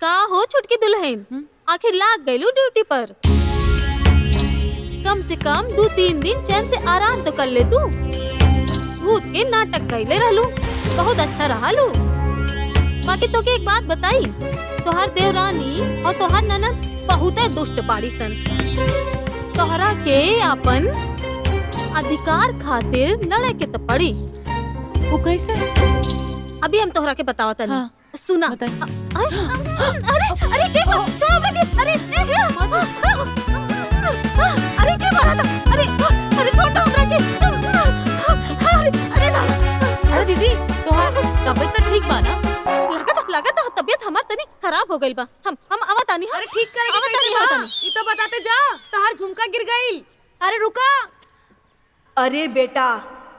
का हो छुटकी दुल्हन, आखिर लाग गईलू ड्यूटी पर? कम से कम 2-3 दिन चैन से आराम तो कर ले तू। भूत के नाटक कैले रहलू, बहुत अच्छा रहलू। बाकी तो के एक बात बताई, तोहार देवरानी और तोहार ननद बहुत दुष्ट बाड़ी सन। तोहरा के अपन अधिकार खातिर लड़े के तो पड़ी। वो कैसे? अभी हम तोहरा के बतावत हनी। हाँ। सुना अरे के छोड़ो बेटी, अरे अरे के मारा था, अरे छोड़ो हमरा के। अरे दीदी तोहार तबीयत तो ठीक बा ना? लागत तबीयत हमार तनी खराब हो गइल बा। हम आवत आनी। अरे ठीक करेगी ई तो बताते जा, तहार झुमका गिर गइल। अरे रुका। अरे बेटा,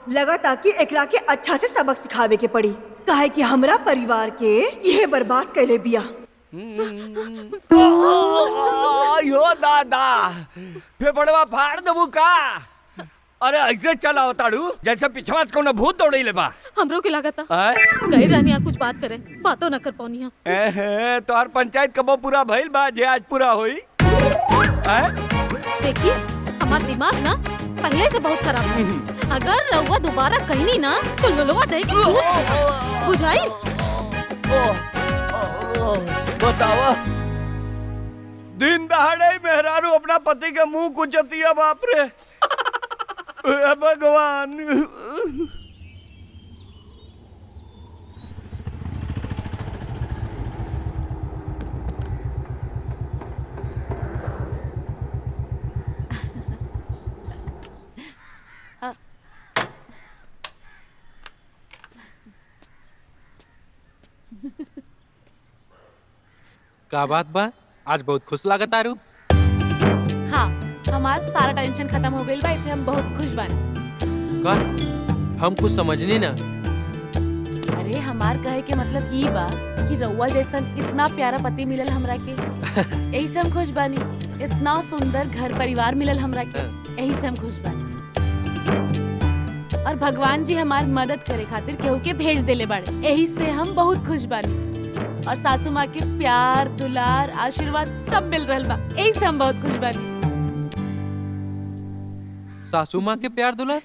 लगता कि एकरा के अच्छा से सबक सिखावे के पड़ी, काहे कि हमरा परिवार के यह बर्बाद कैले बिया। यो दादा फेफड़वा फाड़ देबू का? अरे ऐसे चला ताड़ू जैसे पिछवा से कोनो भूत दौड़ैले बा। हमरो के लागत गई रहनिया कुछ बात करे, बातों न कर पौनिया। तोहर पंचायत कबो पूरा भइल बा जे आज पूरा होई? देखी हमार दिमाग ना पहले से बहुत खराब है। अगर रउआ दोबारा कहनी ना तो लुलवा दे के बुझाई। बतावा, दिन दहाड़े मेहरारू अपना पति के मुंह कुचतिया। बाप रे भगवान। का बात बा, आज बहुत खुश लागत आरू। हाँ, हमार सारा टेंशन खत्म हो गइल बा, इससे हम बहुत खुश बानी। का हम कुछ समझनी ना। अरे हमार कहे के मतलब ई बा कि रउआ जैसन इतना प्यारा पति मिलल हमरा के, यही से हम खुश बानी। इतना सुंदर घर परिवार मिलल हमरा के, यही से हम खुश बानी। और भगवान जी हमार मदद करे खातिर केहू के भेज देले बाड़े, यही से हम बहुत खुश बानी। और सासू माँ के प्यार दुलार आशीर्वाद सब मिल रहल बा, यही से हम बहुत खुश बानी। सासू माँ के प्यार दुलार?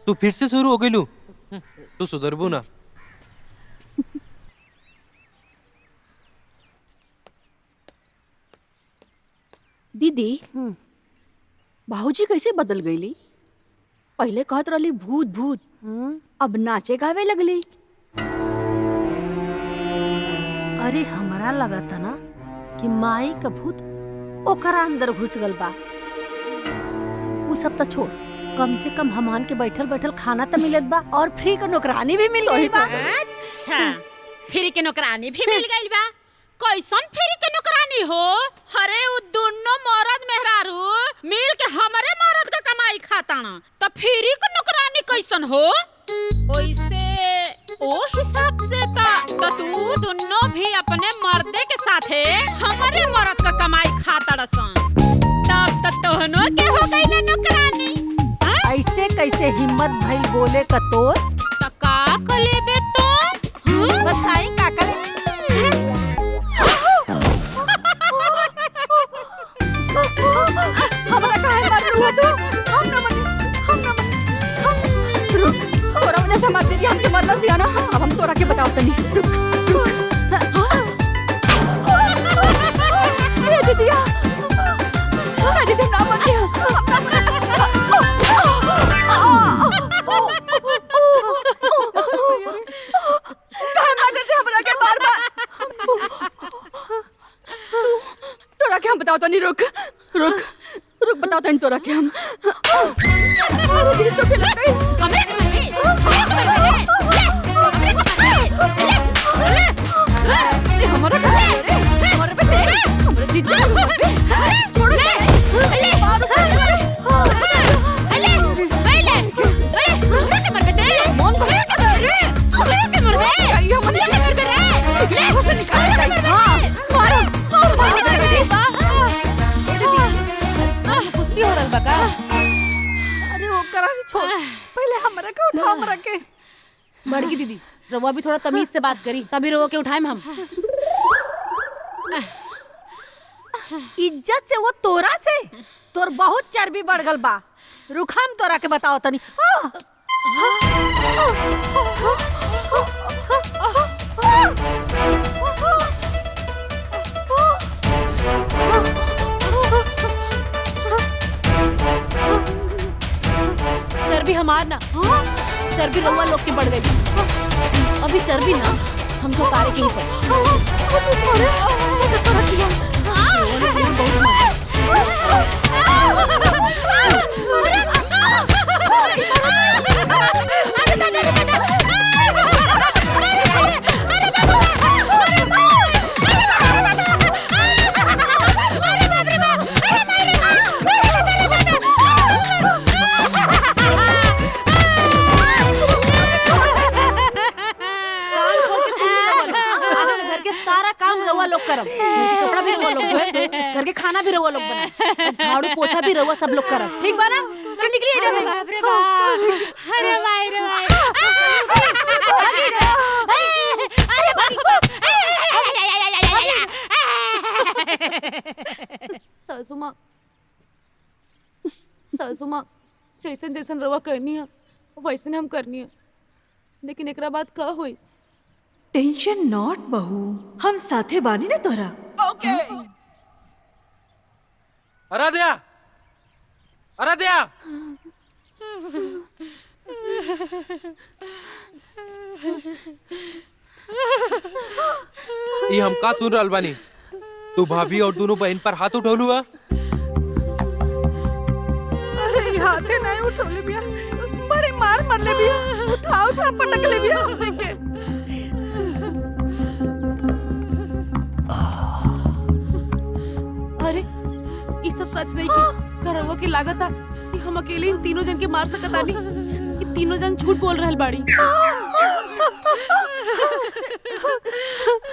तू फिर से शुरू हो गइलू? तू सुधरबू ना। दीदी बाबूजी कैसे बदल गईली? पहले कहत रहली भूत भूत, अब नाचे गावे लगली। अरे हमारा लगा था ना कि माई का भूत ओकरा अंदर घुस गल बा। वो सब तो छोड़, कम से कम हमान के बैठल बैठल खाना तो मिलत बा और फ्री का नौकरानी भी मिल गई बा। अच्छा, फ्री के नौकरानी भी मिल गई बा? कैसन फ्री के नौकरानी हो? अरे वो दोनों मर्द मेहरारू मिल के हमारे मर्द का कमाई खाताना, तो फ्री के नौकरानी कैसन हो? ओइसे ओ हिसाब से तो तू दोनों भी अपने मर्दे के साथे हमारे मर्द का कमाई खाता रसन, तब तो तोहनो के हो गई नौकरानी। ऐसे कैसे हिम्मत भइल बोले का तोर? तो का कलेबे तो? बताई का कले? हमारा काहे मार रहा तू? हम ना मनी। रुक, तोरा वजह से हमार दीदी हमके मरना सियाना। अब हम तोरा के बताओ तनी। रुक। ए दीदिया, दीदी ना मनी। काहे मार देते हमरा के बार-बार? तोरा के हम बताओ तनी। रुक बताओ तनी तोरा के हम। अरे दीदी तो खेल गई। हमरे को मारे, हमारा दीदी छोड़ दे। कुश्ती हो रहल बा का? अरे वो करा छोड़, पहले हमरा के उठा। हमरा के बड़की दीदी, रवा भी थोड़ा तमीज से बात करी, तभी रवा के उठाएम हम। इज्जत से वो तोरा से तोर बहुत चर्बी बढ़ गल बा। रुक हम तोरा के बताओ तनी। चर्बी हमार ना, चर्बी रउआ लोग के बढ़ गई। अभी चर्बी ना हम तो तारे के ही लोग करब, घर के कपड़ा भी रउआ लोग धोए, घर के खाना भी रउआ लोग बनाए, झाड़ू पोछा भी रउआ सब लोग करब। ठीक बा ना? चल निकलिए इधर से। बाप रे बाप, अरे भाई रे भाई, अरे सासू माँ, सासू माँ जैसन जैसन रउआ करनी है वैसन हम करनी है, लेकिन एकरा बाद का होई? टेंशन नॉट बहू, हम साथे बानी ना तोरा। ओके। आराध्या, आराध्या, ये हम का सुन रहल बानी? तू भाभी और दोनों बहन पर हाथ उठौलू है? अरे हाथे नहीं उठौले बिया, बड़े मार मरले बिया, उठा उठा पटकले बिया हमने के। अरे ये सब सच नहीं की करवा की लागत है कि हम अकेले इन तीनों जन के मार सकत आनी। ये तीनों जन झूठ बोल रहल बाड़ी।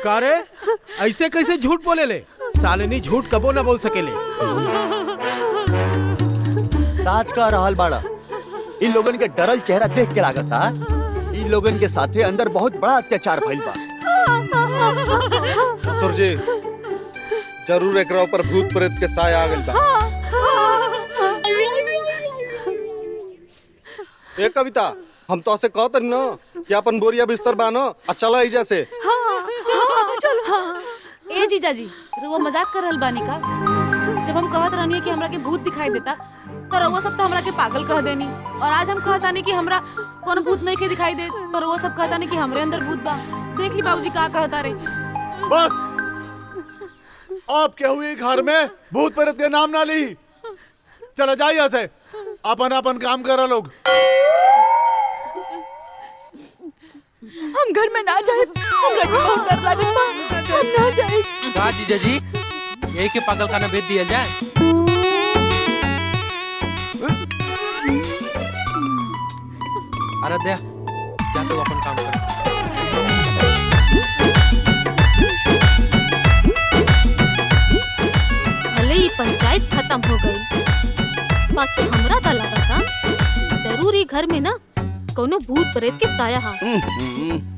कारे ऐसे कैसे झूठ बोले ले? सालिनी झूठ कबो ना बोल सकेले। साच का रहल बाड़ा। इन लोगन के डरल चेहरा देख के लागत था इन लोगन के साथे अंदर बहुत बड़ा अत्याचार भइल बा। ससुर जी जरूर एकरा ऊपर भूत प्रेत के साया आ गइल बा। ए कविता, हम तो ऐसे कहत न कि अपन बोरिया बिस्तर बानो आ चला एजा से। ए जीजा जी, रउआ मजाक कर रहल बानी का? जब हम कहत रहनी कि हमरा के भूत दिखाई देता तो रउआ सब तो हमरा के पागल कह देनी, और आज हम कहतानी कि हमरा कोनो भूत नहीं के दिखाई दे तो रउआ सब कहतानी कि हमरे अंदर भूत बा। देख ली बाबूजी का कहता रे। बस आप क्या हुई घर में भूत प्रेत के नाम ना ली। चला जाइए यहाँ से, अपन अपन काम करा लोग। हम घर में ना जाए, हमरा के बहुत डर लागत बा, हम ना जाए। का जीजा जी यही के पागल खाना भेज दिया जाए? आराध्या जा तू अपन काम कर। भले ही पंचायत खत्म हो गई, बाकी हमरा तो लगा था जरूर ही घर में ना कोनो भूत प्रेत के साया हा।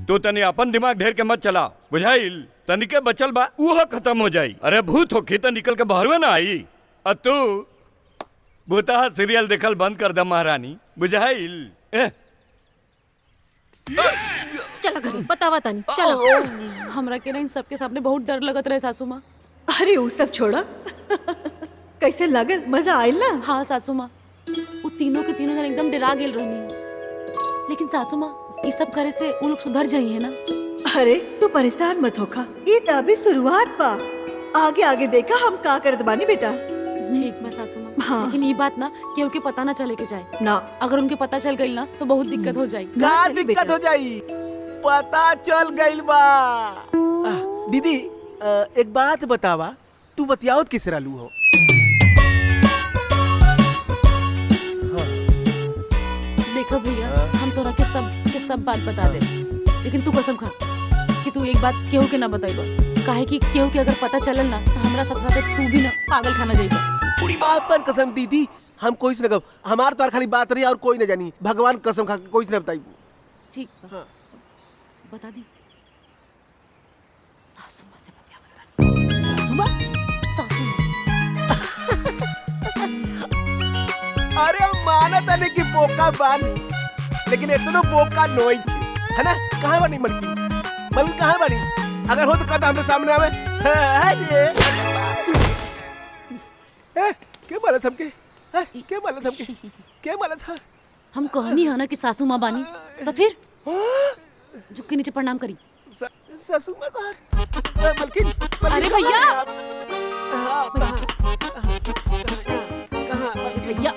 तू तनी अपन दिमाग ढेर के मत चला, बुझाइल? तनिके बचल बा उहो खत्म हो जाई। अरे भूत होखी तो निकल के बहरवे ना आई। और तू भूतहा सीरियल देखल बंद कर दे महारानी, बुझाइल? चला घर बतावा तानी, चला। हमरा के ना इन सबके सामने बहुत डर लगत रहे सासू माँ। अरे वो सब छोड़ा, कैसे लागल? मजा आयल ना? हाँ सासू माँ, वो तीनों के तीनों जन एकदम डरा गेल रहनी है, लेकिन सासू माँ ये सब करे से उन लोग सुधर जाइए ना। अरे तू परेशान मत होखा, ये तो अभी शुरुआत बा। आगे आगे देखा हम का करत बानी बेटा। ठीक बा सासू माँ। हाँ। लेकिन ये बात ना केहू के पता ना चले के जाए ना। अगर उनके पता चल गई ना तो बहुत दिक्कत हो जाए। का दिक्कत हो जाई? पता चल गइल बा। दीदी एक बात बतावा, तू बतियावत किस रालू हो? देखो भैया, हम तोरा के सब बात बता दे, लेकिन तू कसम खा कि तू एक बात केहू के ना बताइबा। काहे कि केहू के अगर पता चलल ना तो हमरा साथ साथ तू भी ना पागल खाना जाइबा। अपन कसम दीदी, हम कोई से न कहब। हमार तो खाली बात रही और कोई न जानी। भगवान कसम खा के कोई से न बताई। ठीक बा, बता दी। सासू माँ से बतिया। सासू माँ? सासू माँ से। अरे माना तने की बोका बानी, लेकिन इतना बोका नोई थी, है ना? कहाँ बनी मलकिन? मलकिन कहाँ बनी? अगर हो तो कहता हमने सामने आवे। क्या मालूम सबके? क्या मालूम सबके? क्या मालूम था? हम कहनी है ना कि सासू माँ बानी, तो फिर झुक के नीचे प्रणाम करी। सासू माँ कहाँ? मलकिन। अरे भैया, भैया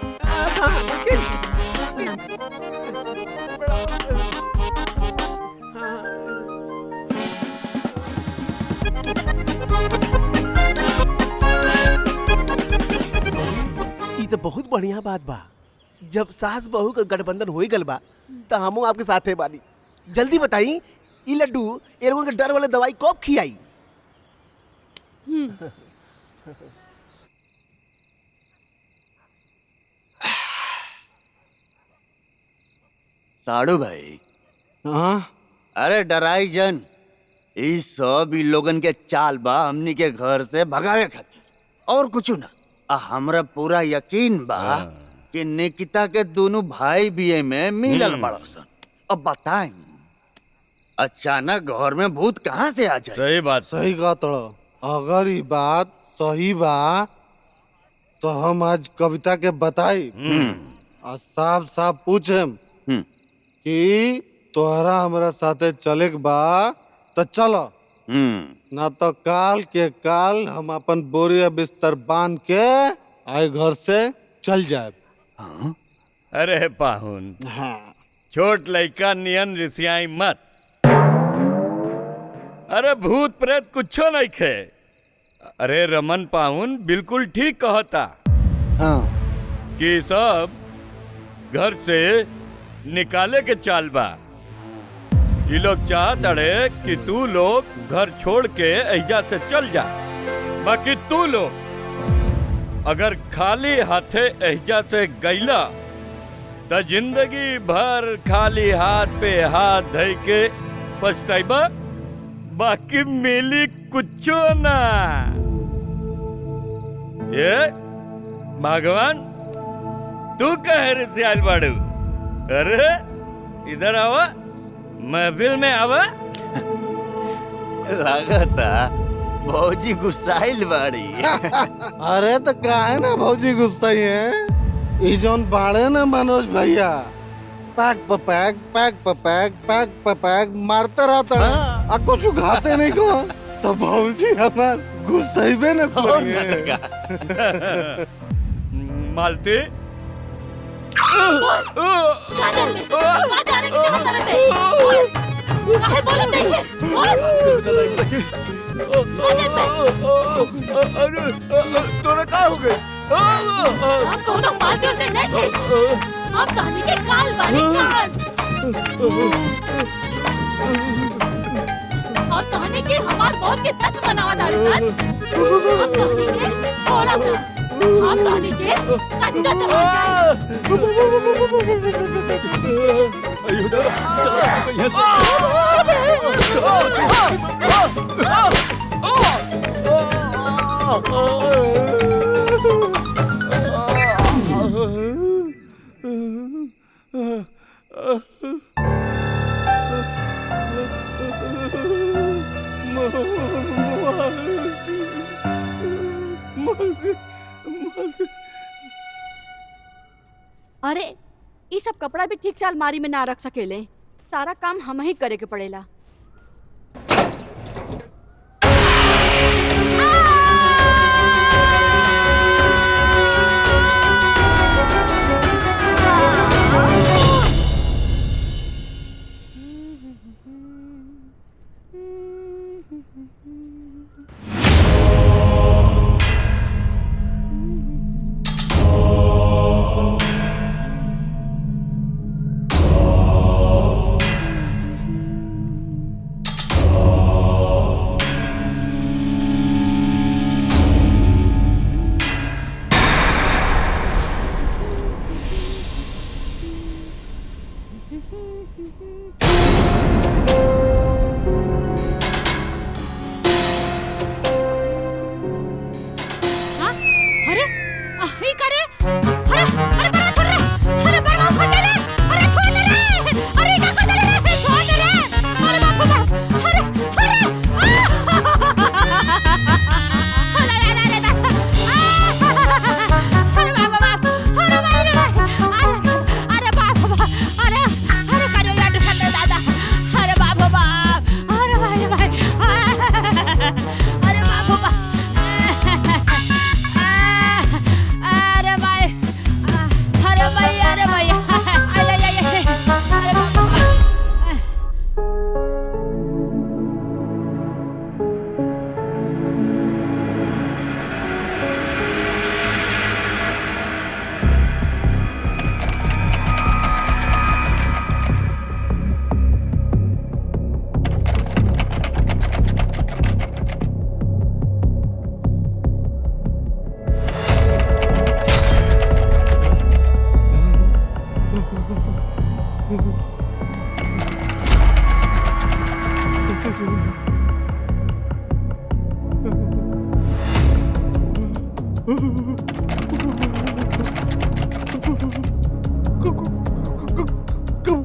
ये तो बहुत बढ़िया बात बा। जब सास बहू का गठबंधन हो गल बा तो हमू आपके साथे बानी। जल्दी बताई, ई लड्डू ये लोगों के डर वाले दवाई कब खियाई? साड़ू भाई। हाँ? अरे डराई जन, इस सब इ लोगन के चाल बा हमनी के घर से भगावे खातिर, और कुछ ना। हमरा पूरा यकीन बा कि निकिता के दोनों भाई बीए में मिलल बड़सन। अब बताई, अचानक घर में भूत कहाँ से आ जाए? सही बात। सही कहा तड़ा। अगर ये बात सही बा तो हम आज कविता के बताई और साफ साफ पूछे कि तोहरा हमरा साथे चले के बा तो चलो, ना तो काल के काल हम अपन बोरिया बिस्तर बांध के आए घर से चल जाए। अरे पाहुन, हाँ। छोट लड़का नियन रिसियाई मत। अरे भूत प्रेत कुछो नहीं खे। अरे रमन पाहुन बिल्कुल ठीक कहता। हाँ। कि सब घर से निकाले के चाल बा। ये लोग चाहत अड़े कि तू लोग घर छोड़ के एजा से चल जा। बाकी तू लोग अगर खाली हाथे एजा से गईला तो जिंदगी भर खाली हाथ पे हाथ धई के पछताइबा, बाकी मिली कुछो ना। ये भगवान तू कहे रे सियाल बाड़ू? अरे इधर आवा, महफिल में आवा। लागता भौजी गुस्साइल बाड़ी। अरे तो काहे ना भौजी गुस्साई है? ई जोन बाड़े ना मनोज भैया, pack pack pack pack pack pack मारते रहता है, आ कुछ खाते नहीं को, तो भौजी हमार गुस्साइबे न करिए। मालती तोरा का हो गए? कोनो पागल से नहीं थे। अब कहानी के काल वाली काल। और कहानी के हमार बहुत के तत्व बनावा दारे सर। अब कहानी के छोड़ा सा। अब कहानी के कच्चा चला अरे ये सब कपड़ा भी ठीक से अलमारी में ना रख सकेले, सारा काम हम ही करे के पड़ेला।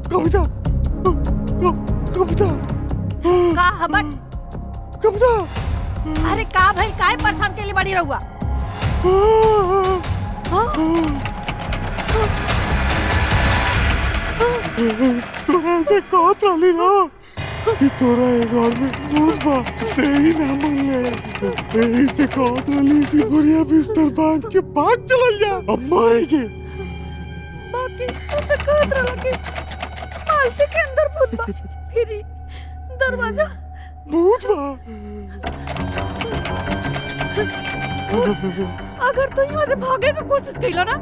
कविता कविता का हबट कविता अरे का भाई काय परेशान के लिए बड़ी रहुआ तोरा से कहत रहली ना कि तोरा एक घर में भूत बा तेही ना मन ले यही से कहत रहली कि बोरिया बिस्तर बांध के भाग चलल जा अब मरे जे बाकी तू तो कहत रहला कि मालती के अंदर भूत बा फिर ही दरवाजा भूत बा अगर तू यहाँ से भागे की कोशिश कइला ना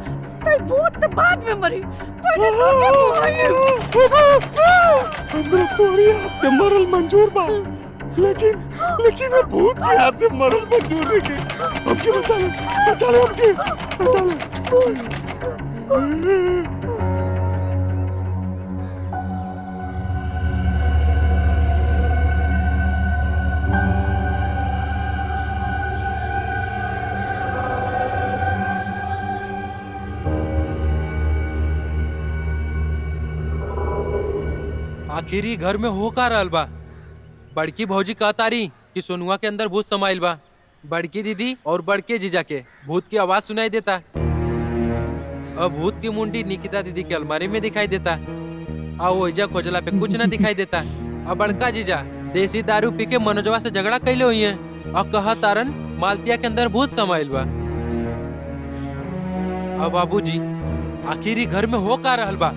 तो भूत तो बाद में मरी पहले तो हमरा तोरी हाथ से मरल मंजूर बा लेकिन वो भूत के हाथ से मरल मंजूर नहीं के हमके बचा ले हमके बचा ले आखिरी घर में हो का रहल बा। बड़की भौजी कहतारी कि सोनुआ के अंदर भूत समाइल बा। बड़की दीदी और बड़के जीजा के भूत की आवाज सुनाई देता। अब भूत की मुंडी निकिता दीदी के अलमारी में दिखाई देता। अब ओइजा खोजला पे कुछ न दिखाई देता। अब बड़का जीजा देसी दारू पी के मनोजवा से झगड़ा कैले हुई है और कहा तारन मालतिया के अंदर भूत समाइल बा। अब बाबूजी आखिरी घर में हो का रहल बा।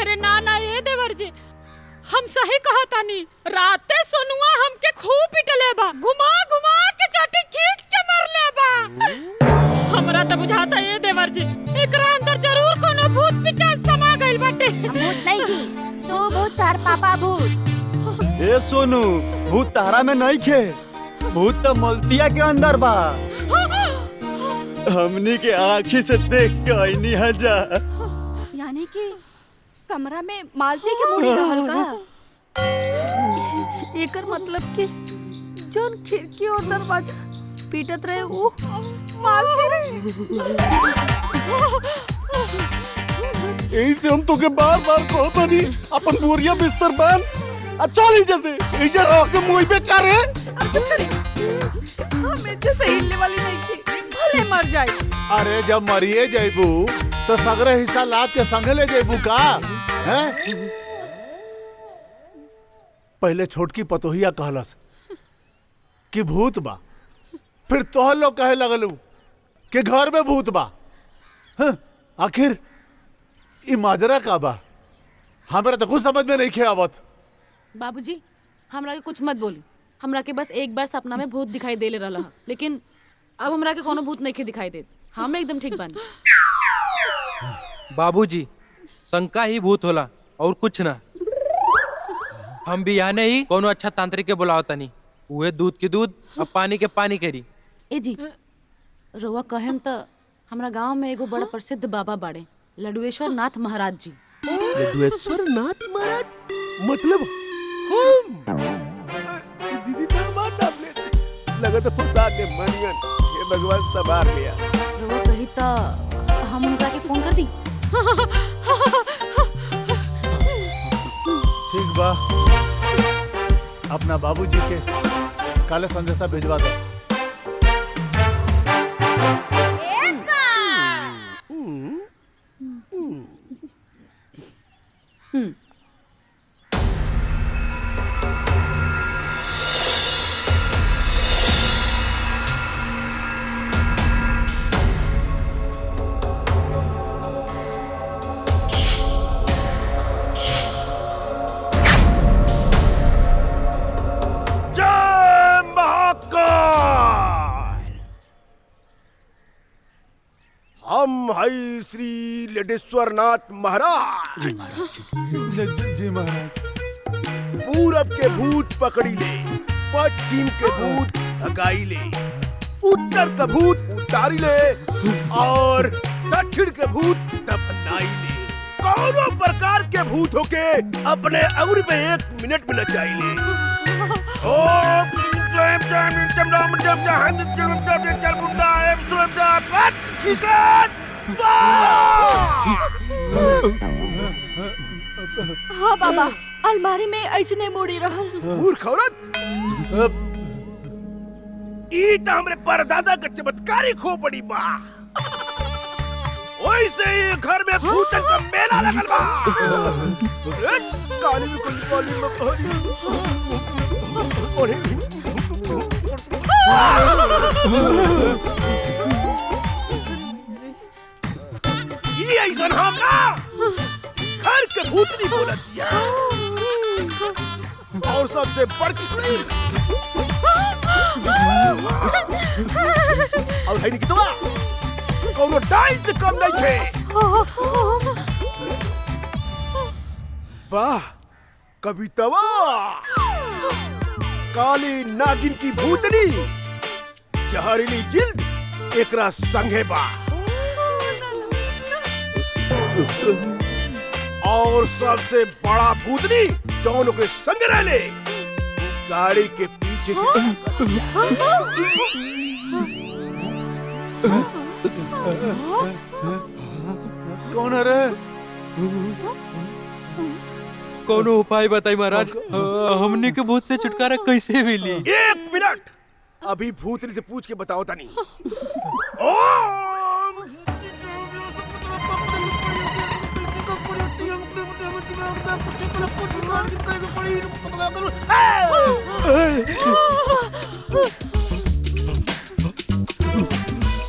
अरे ना ये देवर जी हम सही कहा तानी। राते सोनुआ हमके खूब पिटले बा, घुमा घुमा के चोटी खींच के मरले बा। हमरा तो बुझाता ये देवर जी एकरा अंदर जरूर कोनो भूत पिचास समा गइल बाटे। भूत नहीं की तू भूत तार पापा भूत। ए सोनू भूत तारा में नहीं खे, भूत तो मलतिया के अंदर बा। हमनी के आँखी से देख के आईनी हजा। यानी कि कमरा में मालती के मुड़ी रहल का। एकर मतलब कि जोन खिड़की और दरवाजा पीटत रहे वो मालती रहे। यही से हम तो के बार-बार कहता नहीं अपन बोरिया बिस्तर बांध अच्छा ली जैसे इधर रह के मुंह पे करे। हमें जैसे हिलने वाली नहीं थी भले मर जाए। अरे जब मरिए जैबू तो सगरे हिस्सा लाद के संगे ले जैबू का हैं? पहले छोटकी पतोहिया कहलस कि भूत बा, फिर तोहर लोग कहे लगलू कि घर में भूत बा। आखिर ई माजरा का बा हमरा तो कुछ समझ में नहीं खे आवत। बाबूजी हमरा के कुछ मत बोली। हमरा के बस एक बार सपना में भूत दिखाई देले रहला, लेकिन अब हमरा के कोनो भूत नहीं के दिखाई देत। हम एकदम ठीक बानी। बाबूजी शंका ही भूत होला और कुछ ना। हम भी यहाँ नहीं कोनो अच्छा तांत्रिक के बुलाओ तनी, उहे दूध के दूध अब पानी के पानी करी। ए जी रोवा कहेम त हमरा गांव में एगो बड़ा प्रसिद्ध बाबा बाड़े, लडुएश्वर नाथ महाराज जी। लडुएश्वर नाथ महाराज मतलब दीदी तो मार डाल ले लगा तो फंसा के मनियन ये भगवान संभाल लिया। रोवा कही त हम उनका के फोन कर दी। ठीक बा अपना बाबूजी के काले संदेशा भिजवा दो। हम हई श्री लडेश्वर नाथ महाराज। जी महाराज। पूरब के भूत पकड़ी ले, पश्चिम के भूत भगाई ले, उत्तर के भूत उतारी ले और दक्षिण के भूत दफनाई ले। कौनो प्रकार के भूत होके अपने अंगुरी पे 1 मिनट में नचाई ले। ओम हाँ बाबा, अलमारी में ऐसने मुड़ी रहल। मूर्ख औरत, ई त हमरे परदादा का चमत्कारी खोपड़ी बा। ओइसे ही घर में भूतन का मेला लगल बा। काली में काली में काली ये ऐसन हम ना घर के भूतनी बोलत दिया। और सबसे बड़की चुड़ैल और है निकतवा कोनो डाई से कम नहीं थे। वाह कवितवा, काली नागिन की भूतनी, जहरीली जिल्द एकरा संगे बा। और सबसे बड़ा भूतनी जौन ओकरे संग रहले, गाड़ी के पीछे से कौन है रे? कोनो उपाय बताई महाराज, हमने के भूत से छुटकारा कैसे मिली? 1 मिनट, अभी भूतनी से पूछ के बताओ तानी।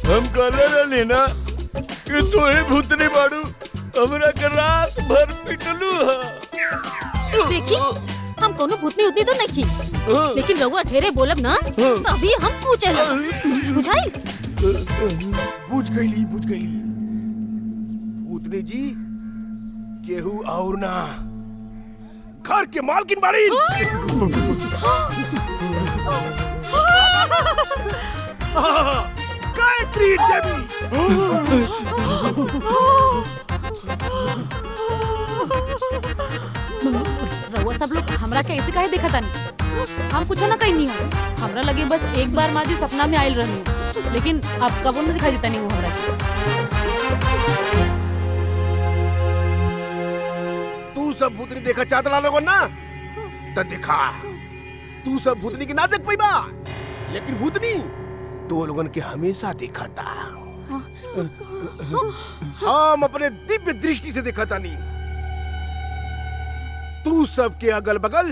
हम कहले रहनी ना कि तोहे भूतनी बाड़ू, हमरा के रात भर पिटलू है। देखी, हम कोनो भूतनी उतनी तो नहीं की, लेकिन रघुआ ठेरे बोलब ना तभी हम पूछे बुझाई। बुझ गईली भूतनी जी, केहू और ना घर के मालकिन बाड़ी। गायत्री देवी। रउआ सब लोग हमरा के ऐसे काहे देखा तानी? हम कुछ ना कहीं नहीं है। हमरा लगे बस एक बार माँ जी सपना में आयल रहनी, लेकिन अब कबो न दिखाई देता नहीं वो हमरा के। तू सब भूतनी देखा चाहता लोगों ना, तो दिखा। तू सब भूतनी की ना देख पाई बा, लेकिन भूतनी तो लोगन के हमेशा देखा था। हम अपने दिव्य दृष्टि से देखा था। नहीं तू सबके अगल बगल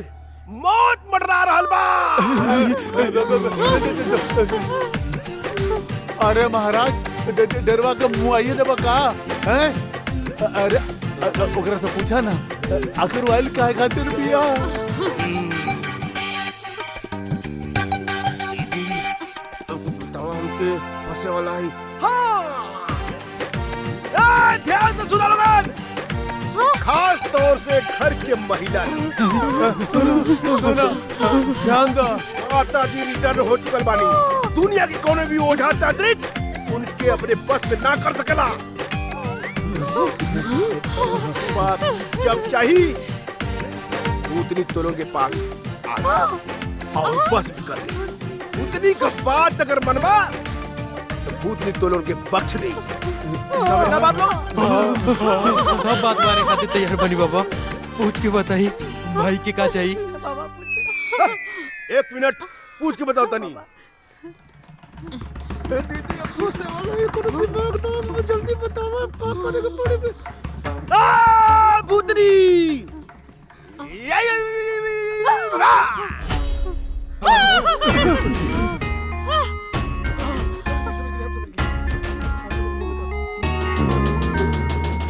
मौत मंडरा रहल बा। अरे महाराज, डरवा के मुंह आइए देबा का हैं? अरे ओकरा से पूछा ना, आखिर वाइल काहे खातिर बिया? हमके फंसे वाला है। हाँ, ध्यान से सुना लोगन, खास तौर से घर के महिला। सुना, ध्यान दो। माता जी रिटर्न हो चुकल बानी। दुनिया की कोने भी ओझा तांत्रिक उनके अपने बस में ना कर सकेला। बात जब चाहिए भूतनी तोलों के पास आ और बस भी कर दे। भूतनी का बात अगर मनवा तो भूतनी तोलों के बख्श दे। समझना बात लो? सब बात मारे खातिर तैयार बनी बाबा। पूछ के बताई भाई के का चाहिए? 1 मिनट पूछ के बताओ तनी। जल्दी बताओ भूतनी।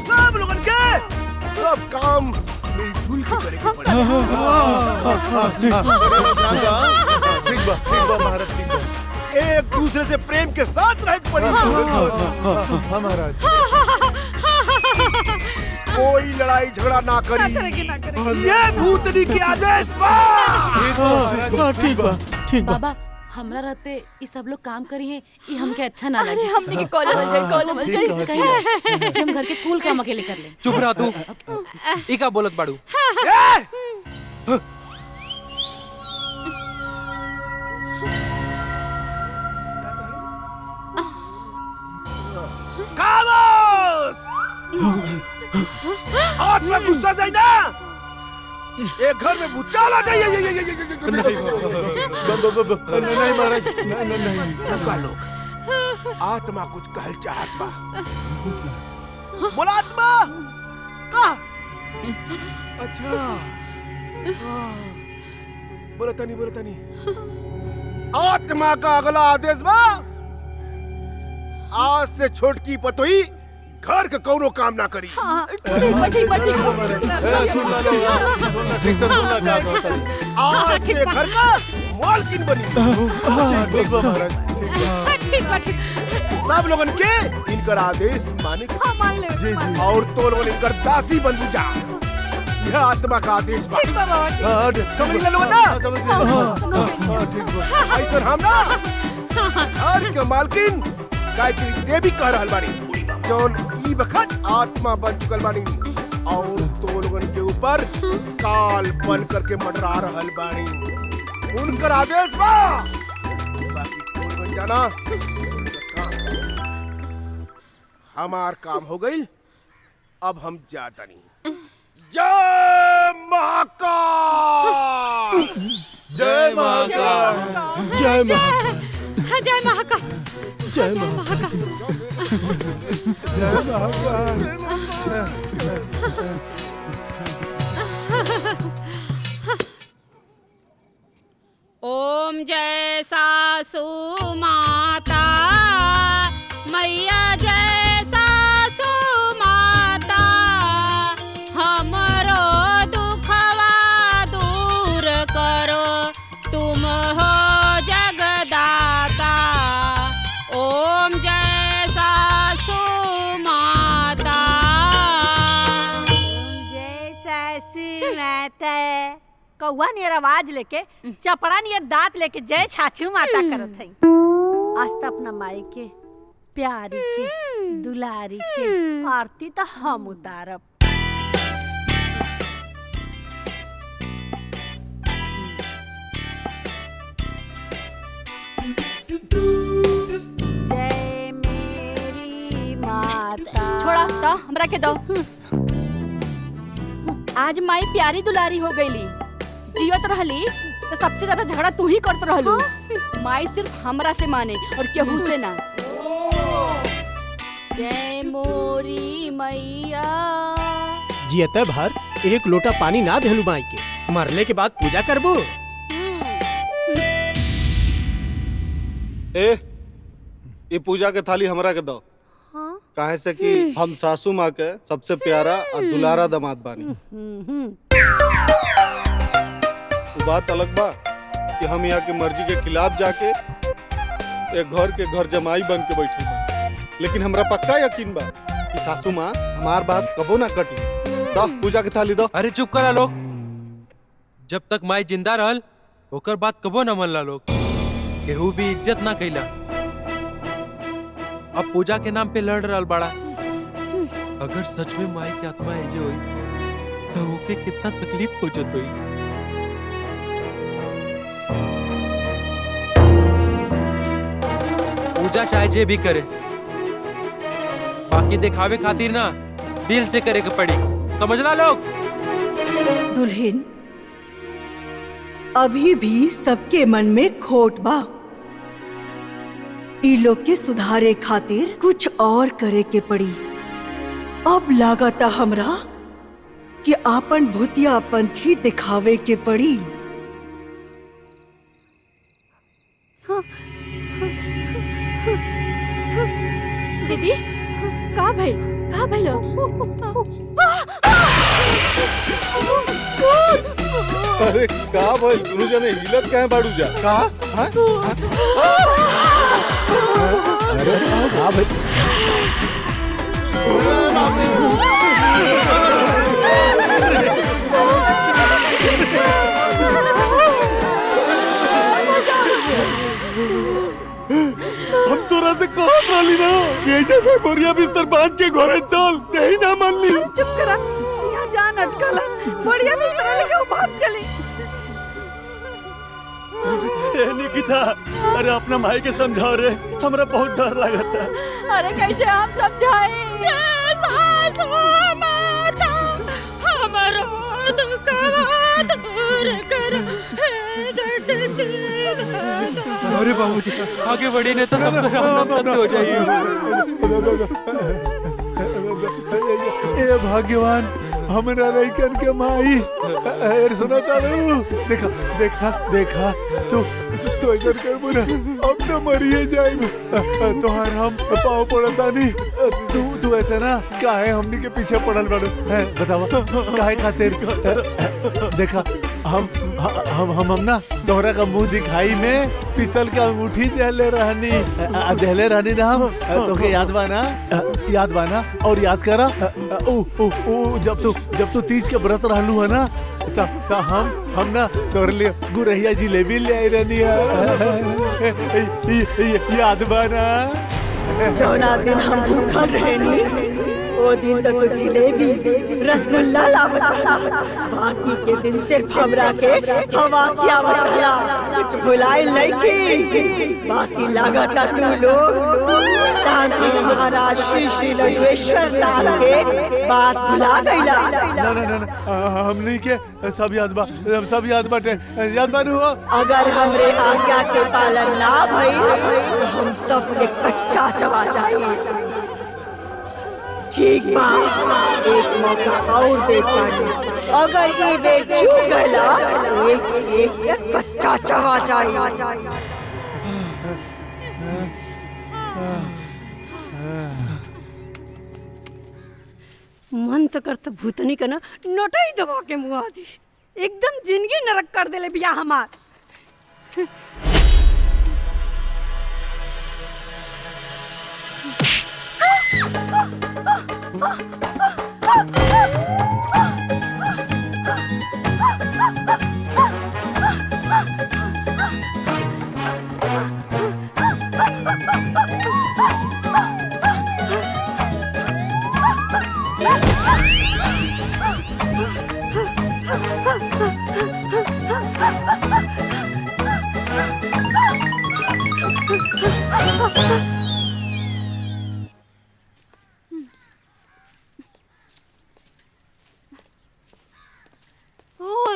सब लोगन के सब काम मिलजुल के करेंगे पड़ेगा। ठीक बा महाराज, ठीक बा। एक दूसरे से प्रेम के साथ रहते पड़ेगा। महाराज, कोई लड़ाई झगड़ा ना करी। ये भूतनी के आदेश बा। ठीक बा। बाबा, हमरा रहते ये सब लोग काम करी हैं, ये हमके अच्छा ना लगे। हमने के कॉलेज में जाए, कॉलेज में जाए। ऐसे कहीं ना कि हम घर के कुल काम अकेले कर लें। चुप रहा तू। ई का बोलत बाड़ू? खामोश! आत्मा गुस्सा जाए ना, एक घर में भूत चला जाइए। नहीं महाराज, नहीं। रुका लोग, आत्मा कुछ कहल चाहत बा। बोला आत्मा का? अच्छा, बोला तनी। आत्मा का अगला आदेश बा, आज से छोटकी पतोही घर के कौनो काम ना करी। आज से घर का मालकिन बनी। सब लोगन के इनकर आदेश माने के और तो लोगन इनकर दासी बन जा। यह आत्मा का आदेश बा। समझ ले लोगन ना? ऐसा हम ना घर के मालकिन गायत्री देवी कह रहल बानी, जौन ई बखत आत्मा बन चुकल बानी और तो लोगन के ऊपर काल बन करके मंडरा रहल बानी। उनकर आदेश बा। बाकी तो लोगन जाना, हमार काम हो गई, अब हम जाता नहीं। जय महाकाल! जय महाकाल! जय महाकाल! जय महाकाल! जय महाकाल! जय महाकाल! ओम जय सासू माता मैया, जय सासू माता, हमरो दुखवा दूर करो, तुम हो जगदाता। ओम जय सासू माता। जय सासू माता। कौआ नियर आवाज लेके, चपड़ा नियर दांत लेके जय छाछू माता करत हई। आज तो अपना माई के प्यारी के दुलारी के आरती तो हम उतारब। जय मेरी माता। छोड़ा तो हमरा के दो। आज माई प्यारी दुलारी हो गईली, जियत रहली तो सबसे ज्यादा झगड़ा तू ही करत रहलू। माई सिर्फ हमरा से माने और केहू से ना। जय मोरी मैया। जियते भर एक लोटा पानी ना देलू माई के, मरले के बाद पूजा करबू। ये पूजा के थाली हमरा के दो। काहे से कि हम सासू माँ के सबसे प्यारा और दुलारा दामाद बानी। वो बात अलग बा कि हम यहाँ के मर्जी के खिलाफ जाके एक घर के घर जमाई बन के बैठे बा, लेकिन हमरा पक्का यकीन बा कि सासू माँ हमार बात कबो ना कटी। दो पूजा के थाली दो। अरे चुप करा लोग, जब तक माई जिंदा रहल ओकर बात कबो न मनला लोग, केहू भी इज्जत ना कैला। अब पूजा के नाम पे लड़ रहल बड़ा। अगर सच में माई की आत्मा ऐसे हुई तो ओके कितना तकलीफ पहुंचत हुई। पूजा चाहे जे भी करे, बाकी दिखावे खातिर ना दिल से करे के पड़ी, समझना लोग। दुल्हन, अभी भी सबके मन में खोट बा। ई लोग के सुधारे खातिर कुछ और करे के पड़ी। अब लागता हमरा कि आपन भूतिया पंथी दिखावे के पड़ी। दीदी का भइलो? अरे का भाई तू जने हिलत काहे बाड़ू जा? का? अरे का भाई? हम तोरा से कहत रहली ना कि जैसे बोरिया बिस्तर बांध के घरे चल, यही ना मान ली। चुप करा, यहाँ जान अटकला। बढ़िया बिस्तर लेके भाग चली। अरे निकिता, अरे अपना भाई के समझाओ रे, हमरा बहुत डर लगता है। अरे कैसे हम समझाए? हमारो दुखवा दूर कर हे अरे बाबूजी आगे बढ़ी नहीं तो हम खत्म हो जाइए। ए भगवान, हमरा लइकन के माई सुना तारू। देखा देखा देखा, तू तो इधर कर बुना, अब तो मरिए जाइब। तोहार हम पाँव पड़तानी, तू ऐसे ना काहे हमनी के पीछे पड़ल बाड़ू है? बतावा काहे खातिर? देखा हम ना तोहरा का मुंह दिखाई में पीतल का अंगूठी देले रहनी ना हम। तोके याद बा ना? और याद करा जब तू तीज के व्रत रहलू है ना, हम ना तोहरे लिए गुरहिया जिलेबी ले आई रहनी है, याद बा ना? जौना दिन हम भूखल रहनी वो दिन तो जिलेबी रसगुल्ला लावत रहा, बाकी के दिन सिर्फ हमरा के हवा खियावत रहा। कुछ भुलाइल नहीं की, बाकी लागता तू लोग तांत्रिक महाराज श्री श्री लड्डुएश्वर नाथ के बात भुला गईला। ना हमनी के सब याद बा, सब याद बाटे, याद बानू। अगर हमरे आज्ञा के पालन ना भइल तो हम सब के कच्चा चबा जाए। ठीक बा, एक मौका और दे पानी, अगर ये बेर चूक गला एक कच्चा चबा जाए। मन तो करता भूतनी का ना नोटा ही दबा के मुआ दी, एकदम जिंदगी नरक कर देले बिया हमार।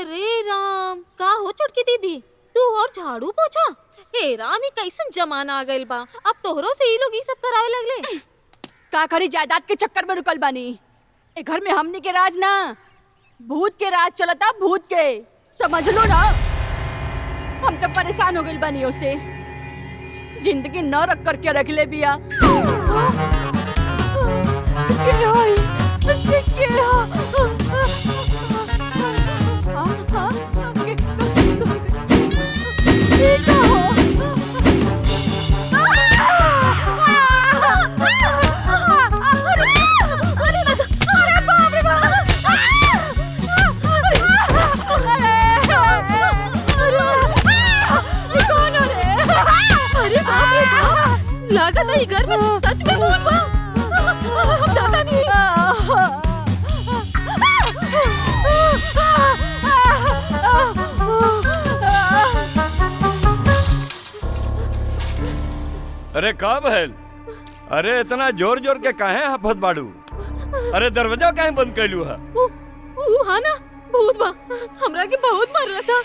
रे राम, का हो छोटकी दीदी, तू और झाड़ू पोछा? हे राम, ये कैसन जमाना आ गइल बा, अब तोहरो से ही लोग ये सब करावे लगले। का करी, जायदाद के चक्कर में रुकल बानी। ए घर में हमनी के राज ना, भूत के राज चलता, भूत के, समझ लो ना। हम तो परेशान हो गइल बानी उसे, जिंदगी न रख करके रख ले बिया। लागत है घर में सच में भूत बा। हम जाता नहीं। अरे का बहल, अरे इतना जोर जोर के काहे हफत बाड़ू? अरे दरवाजा काहे बंद कैलू है? हाँ ना, भूत बा, हमरा के बहुत मारला था।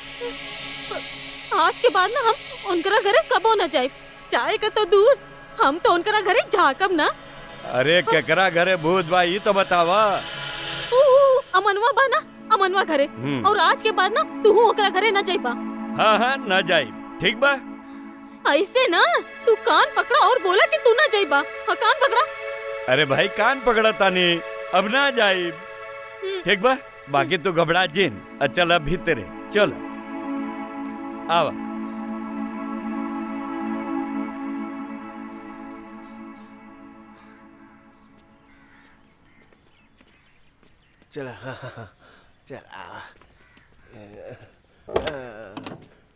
आज के बाद ना हम उनकरा घरे कबो न जाए, चाहे का तो दूर, हम तो उनकरा घरे झाकब ना। अरे केकरा घरे भूत बा ये तो बतावा। अमनवा बा ना, अमनवा घरे, और आज के बाद ना तू ओकरा घरे न जाइबा। हाँ न जाई, ठीक बा। ऐसे ना तू कान पकड़ा और बोला कि तू ना जाइबा। हाँ कान पकड़ा। अरे भाई कान पकड़ा तानी, अब ना जाई, ठीक बा। बाकी तू घबरा जिन, चल अब भीतरे चल, आवा। चला चल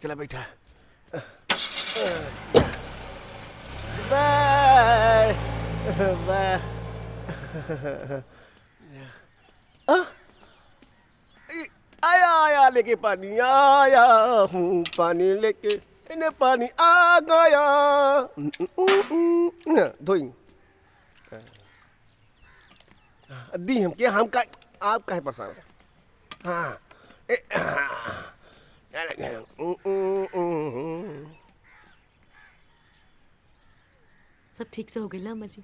चला बैठा। Bye bye. आया आया लेके पानी, आया हूँ पानी लेके। इन्हें पानी आ गया धोई दी हम क्या हम का आप काहे परेशान हाँ सब ठीक से हो गई ना अम्मा जी?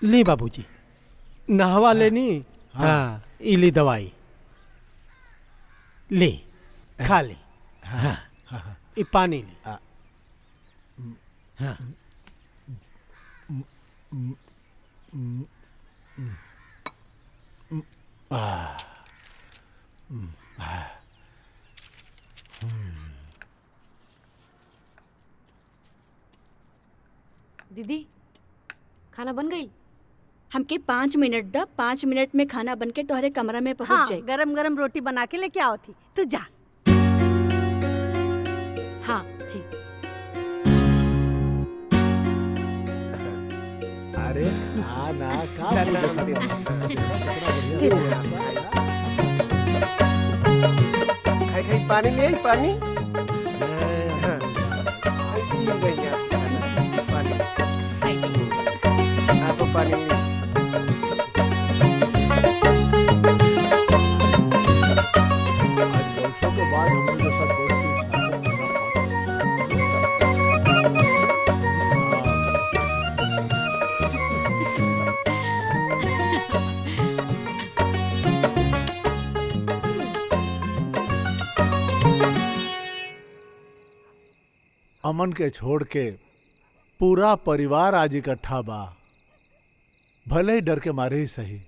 ले बाबूजी नहवा लेनी हाँ इली दवाई ले खा ले हाँ ये पानी ले हाँ दीदी खाना बन गई? हमके 5 मिनट दा 5 मिनट में खाना बन के तुम्हारे कमरा में पहुंच जाए। गरम गरम रोटी बना के लेके आओ थी तू जा। हाँ ठीक। अरे खाना खाई खाई पानी ले पानी आपको पानी अमन के छोड़ के पूरा परिवार आज इकट्ठा बा भले ही डर के मारे ही सही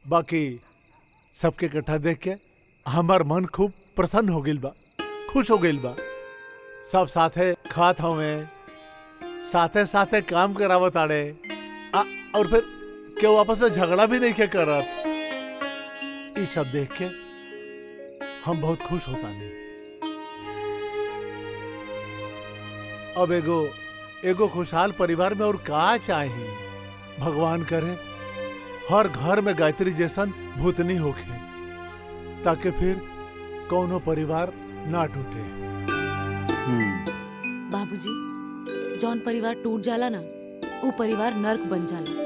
बाकी सबके इकट्ठा देख के हमार मन खूब प्रसन्न हो गइल बा खुश हो गइल बा सब साथे खात हमें साथे साथे काम करावत आड़े और फिर केहू आपस में झगड़ा भी नहीं के करत ये सब देख के हम बहुत खुश होता नहीं। अब एगो खुशहाल परिवार में और का चाहिए भगवान करे हर घर में गायत्री जैसन भूतनी होखे ताकि फिर कौनो परिवार ना टूटे। बाबूजी जौन परिवार टूट जाला ना वो परिवार नर्क बन जाला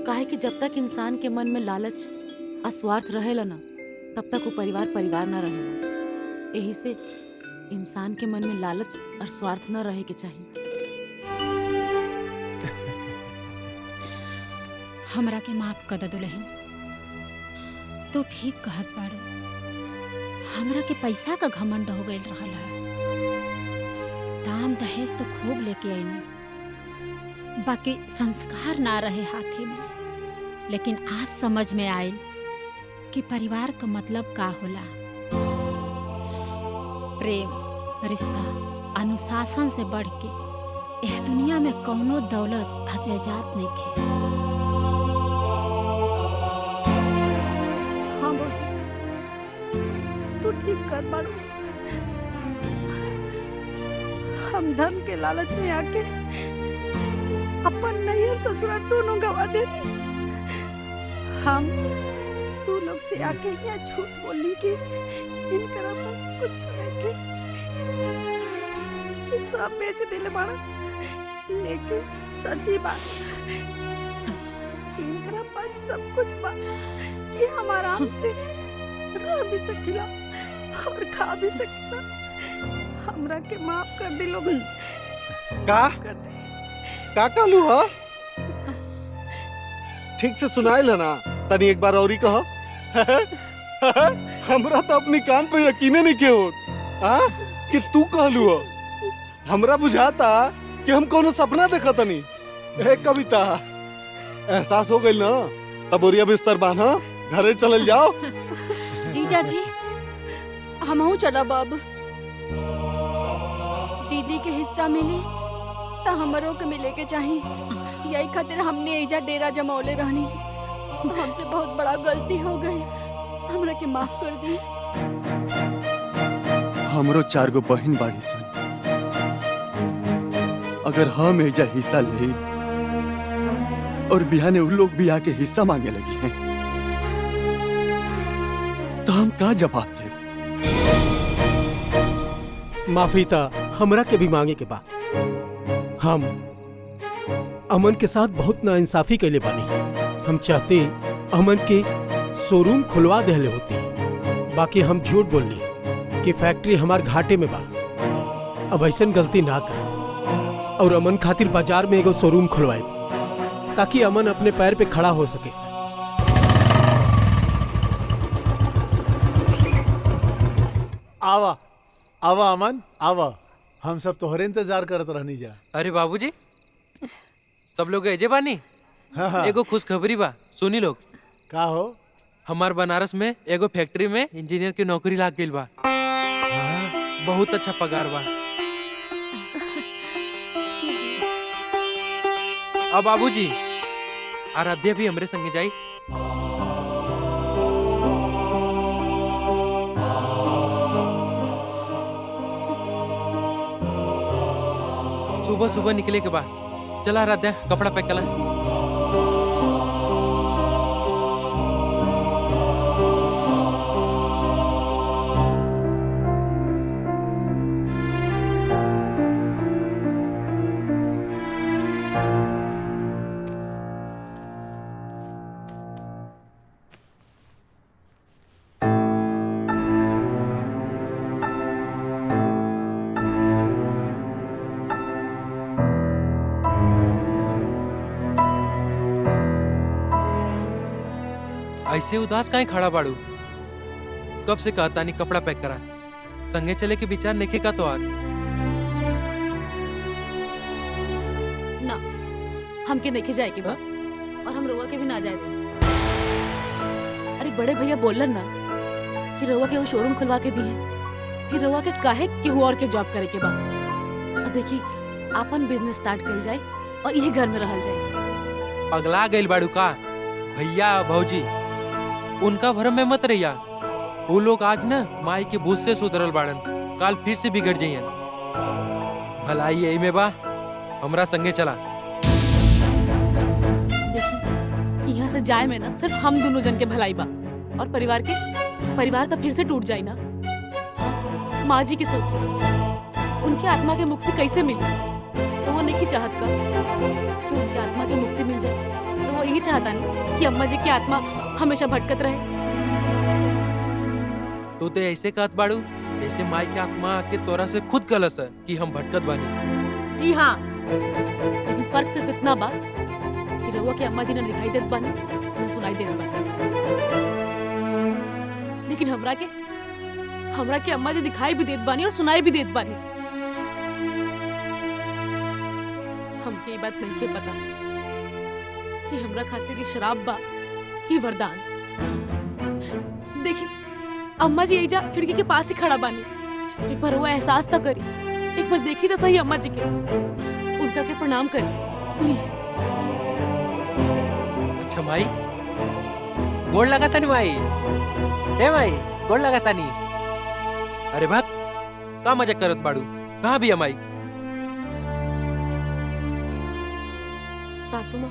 काहे कि जब तक इंसान के मन में लालच अस्वार्थ रहेला ना तब तक वो परिवार परिवार ना रहेला। यही से इंसान के मन में लालच और स्वार्थ न रहे के चाहिए। हमरा के माफ कर दे दुल्हन तू ठीक कहत बाड़ू हमरा के पैसा का घमंड हो गइल रहला दान दहेज तो खूब लेके आईनी बाकी संस्कार ना रहे हाथे में लेकिन आज समझ में आयल कि परिवार का मतलब का होला। प्रेम रिश्ता अनुशासन से बढ़ के यह दुनिया में कौनो दौलत अजयजात नहीं खे। हाँ बौजी तू ठीक कर बाड़ू हम धन के लालच में आके अपन नैहर ससुरा दोनों गवा देनी। हम तू लोग से आके यहाँ झूठ बोलनी कि इनकरा पास कुछ नहीं के कि सब बेच दिले बाड़ा लेकिन सच्ची बात कि इनकरा पास सब कुछ बा कि हम आराम से रह भी सकिला और खा भी सकिला। हमरा के माफ कर दे लोगन। का का कहलू ह ठीक से सुनाइल है ना तनी एक बार औरी कहो। हमरा तो अपनी कान पे यकीने नहीं के हो कि तू कहलू हो। हमरा बुझाता कि हम कोनो सपना देखा तनी। ए कविता एहसास हो गइल ना तब बोरिया बिस्तर बांधा घरे चलल जाओ। जीजा जी हमहू चलब अब दीदी के हिस्सा मिली तो हमरों के मिले के चाहिए यही खातिर हमने एजा डेरा जमौले रहनी। हमसे बहुत बड़ा गलती हो गई, हमरा के माफ कर दी। हमरो 4 गो बहन बाड़ी सन। अगर हम एजा हिस्सा ले और बिहाने उन लोग भी आके हिस्सा मांगे लगी हैं तो हम का जवाब दे? माफी था हमरा के भी मांगे के बा। हम अमन के साथ बहुत नाइंसाफी कैले बानी। हम चाहते अमन के शोरूम खुलवा देले होती, बाकी हम झूठ बोलली कि फैक्ट्री हमार घाटे में बा। अब ऐसन गलती ना कर और अमन खातिर बाजार में एगो शोरूम खुलवाए ताकि अमन अपने पैर पे खड़ा हो सके। आवा आवा अमन आवा, हम सब तोहरे इंतजार करत रहनी जा। अरे बाबूजी, सब लोग एजे बानी? हाँ। एगो खुशखबरी बा, सुनी लोग। का हो? हमार बनारस में एगो फैक्ट्री में इंजीनियर की नौकरी लाग गइल बा। बहुत अच्छा पगार बा। अब बाबूजी, आराध्या भी हमरे संगे जाई। सुबह सुबह निकले के बाद चला आराध्या, कपड़ा पैक कला। ऐसे उदास काहे खड़ा बाड़ू? कब से कहता नहीं कपड़ा पैक करा, संगे चले के विचार नेखे का तो आज। ना, हमके नेखे जाए के बा और हम रउआ के भी ना जाए दे। अरे बड़े भैया बोलन ना कि रउआ के वो शोरूम खुलवा के दिए, फिर रउआ के काहे केहू और के जॉब करे के बा। और देखी आपन बिजनेस स्टार्ट कर जाए और यही घर में रहल जाए। पगला गइल बाड़ू का? भैया भौजी उनका भरम में मत रहिया। वो लोग आज ना माई के भूत से सुधरल बाड़न, काल फिर से बिगड़ जाइयन। भलाई यही में बा, हमरा संगे चला। देखी यहाँ से जाए में ना सिर्फ हम दोनों जन के भलाई बा, और परिवार तो फिर से टूट जाए ना। हाँ, माँ जी की सोची उनकी आत्मा के मुक्ति कैसे मिली? तो वो नहीं चाहत का कि उनकी आत्मा के मुक्ति मिल जाए। तो वो यही चाहता नहीं कि अम्मा जी की आत्मा हमेशा भटकत रहे। तू तो ऐसे कहत बाड़ू जैसे माई की आत्मा के तोरा से खुद कलस है कि हम भटकत बानी। जी हाँ, लेकिन फर्क सिर्फ इतना बा कि रउआ के अम्मा जी ने दिखाई देत बानी, न सुनाई देत बानी। लेकिन हमरा के अम्मा जी दिखाई भी देत बानी और सुनाई भी देत बानी। हमके ये बात नहीं के पता कि हमरा खातिर शराब बा कि वरदान। देखी अम्मा जी एजा खिड़की के पास ही खड़ा बानी। एक बार वो एहसास तो करी, एक बार देखी तो सही अम्मा जी के, उनका के प्रणाम करी प्लीज। अच्छा माई, गोड़ लगा था नहीं माई? ए माई, गोड़ लगा था नहीं? अरे भाग, का मजाक करत बाड़ू? कहाँ भी माई? सासू माँ,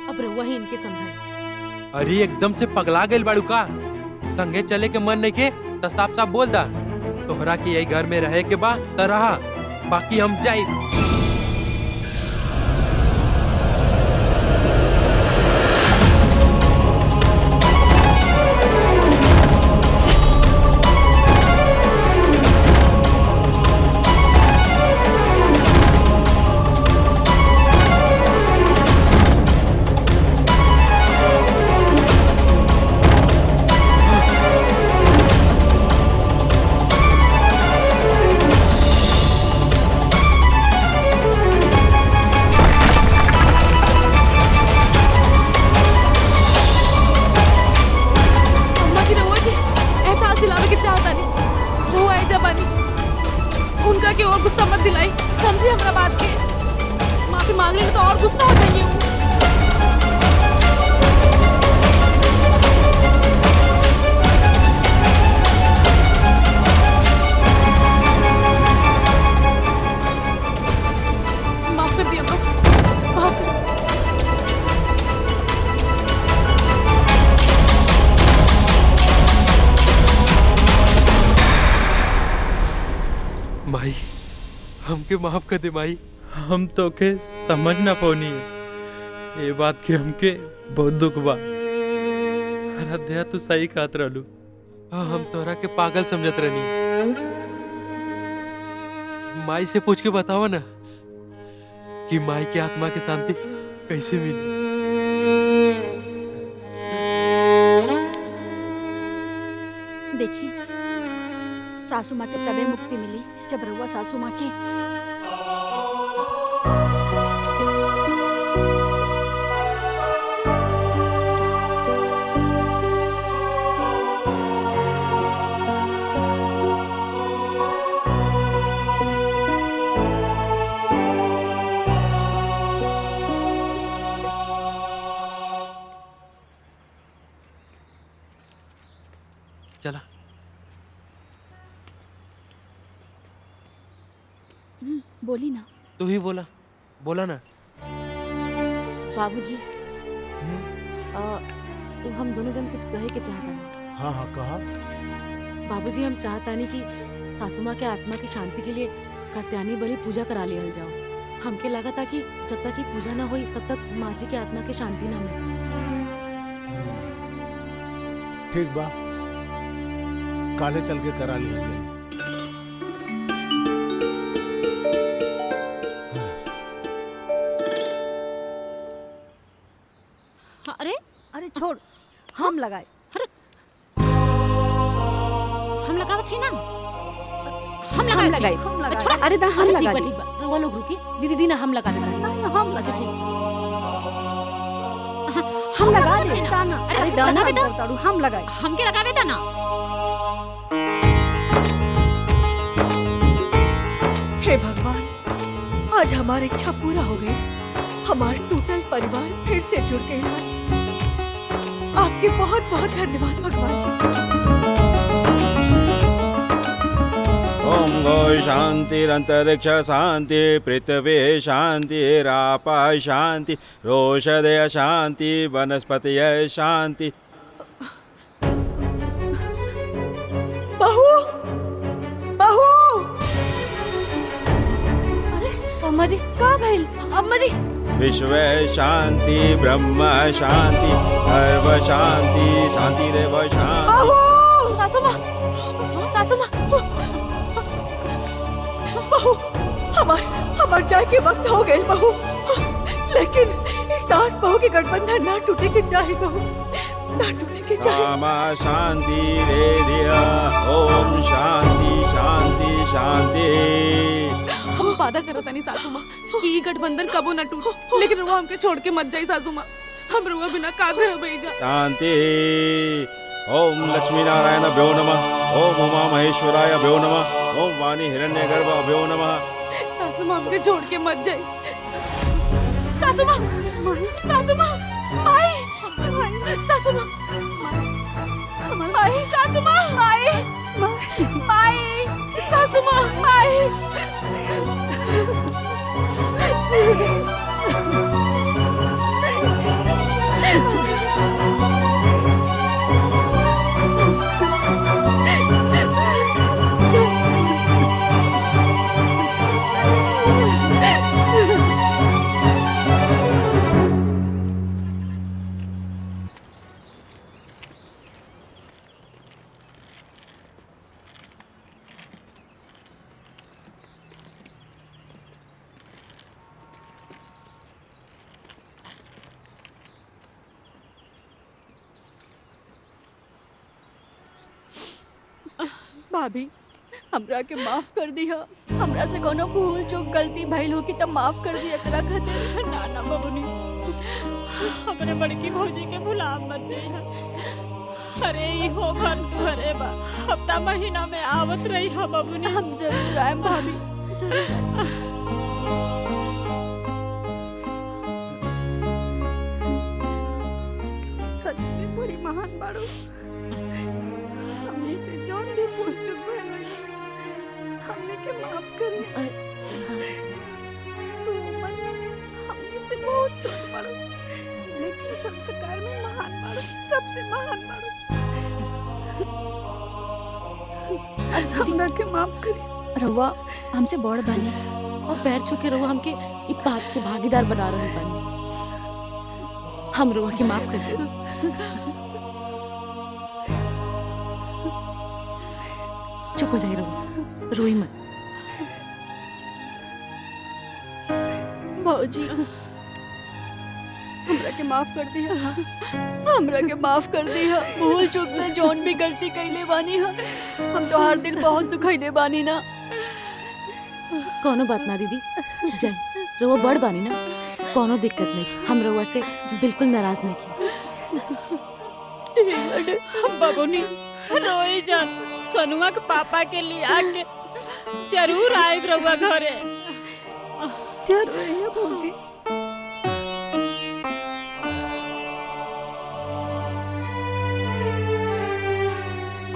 अब रहुआ ही इनके समझाए। अरे एकदम से पगला गइल बाड़ू का? संगे चले के मन नहीं के तो साफ साफ बोल दा। तोहरा के यही घर में रहे के बा त रहा, बाकी हम जाई। उनका की और गुस्सा मत दिलाई, समझी हमरा बात के। माफी मांग लेंगे तो और गुस्सा हो जाएंगे वो। माफ कर दिया अम्मा जी, माफ कर दिया। माई हमके माफ कर दे माई, हम तो के समझ ना पौनी है ये बात के हमके बहुत दुख बा। अध्या तू सही कहत रहलू, हम तोरा के पागल समझत रहनी। माई से पूछ के बताओ ना कि माई के आत्मा की शांति कैसे मिली। देखी सासू माँ के तबे मुक्ति मिली जब रउआ सासू माँ के चला बोली ना। तू ही बोला, बोला ना। बाबूजी हम दोनों जन कुछ कहे के चाहता नहीं। हाँ हाँ कहा। बाबूजी हम चाहता नहीं कि सासू माँ के आत्मा की शांति के लिए कात्यायनी बलि पूजा करा लिया जाओ। हमके लगा था कि जब तक ये पूजा ना हुई तब तक माँ जी के आत्मा की शांति ना मिले। ठीक बा, काले चल के करा लिया जाए। अरे अरे छोड़, हम लगाए। अरे हम लगावत थी ना, हम लगाए। छोड़ा, अरे दा हम लगा ठीक बा। रवा लोग रुकी, दीदी दी ना हम लगा देना। नहीं हम, अच्छा ठीक, हम लगा दे दाना। अरे दाना बेटा हम लगाए, हमके लगावे दाना। हे भगवान, आज हमारी इच्छा पूरा हो गई। हमारा टूटल परिवार फिर से जुड़ गया। आपके बहुत बहुत धन्यवाद भगवान जी। ओम गो शांतिरंतरिक्ष शांति, पृथ्वी शांति, रापा शांति, रोषधय शांति, वनस्पतय शांति। बहू, बहू। अम्मा जी कहाँ भइल? अम्मा जी। विश्व शांति, ब्रह्म शांति, सर्व शांति, शांति रेव शांति। सासू माँ, सासू माँ। बहू, हमार जाए के वक्त हो गए बहू, लेकिन इस सास बहू के गठबंधन ना टूटे के चाहे बहू, ना टूटे के चाहे। रामा शांति रे दिया, ओम शांति शांति शांति। हम वादा करत नहीं सासू माँ कि ये गठबंधन कबो न टूटे, लेकिन रुआ हमके छोड़ के मत जाई सासू माँ। हम रुआ बिना का घर भेजा। शांति। ओम लक्ष्मी नारायण भ्यो नमः, ओम उमा महेश्वराय भ्यो नमः, ओम वाणी हिरण्यगर्भ भ्यो नमः। सासू माँ हमके छोड़ के मत जाई। सासू माँ, सासू माँ, आई, सासू माँ, आई, सासू माँ, आई, आई, सासू माँ, आई। भाभी हमरा के माफ कर दिया। हमरा से कोनो भूल चूक गलती भइल हो कि तब माफ कर दिया करा खातिर। ना ना बबुनी, अपने बड़की भौजी के भुला मत जाइना। अरे इहो घर तुहरे बा, हफ्ता महीना में आवत रही हा बबुनी। हम जरूर आएम भाभी, जरूर। महान बाड़ू। हमने से जौन भी भूल चूक भइल होई, हमने के माफ करी। तू उम्र में हमने से बहुत छोट बाड़ू, लेकिन संस्कार में महान बाड़ू, सबसे महान बाड़ू। हमरा के माफ करी। रउआ हमसे बड़ बानी और पैर छू के रहुआ हमके इ पाप के भागीदार बना रहे बानी। हम रहुआ के माफ कर दे। चुप हो जाइए रहुआ, रोई मत। भौजी हमरा के माफ कर दिया, हमरा के माफ कर दिया। भूल चूक में जौन भी गलती कैले बानी हम तो हर दिन बहुत दुखैले बानी ना। कोनो बात ना दीदी, जाए रहुआ बड़ बानी ना, कोनो दिक्कत नहीं की। हम रहुआ से बिल्कुल नाराज नहीं की। बबुनी रोई जा, सोनुआ के पापा के लिए आके जरूर आएब रउआ घरे। जरूर है भौजी।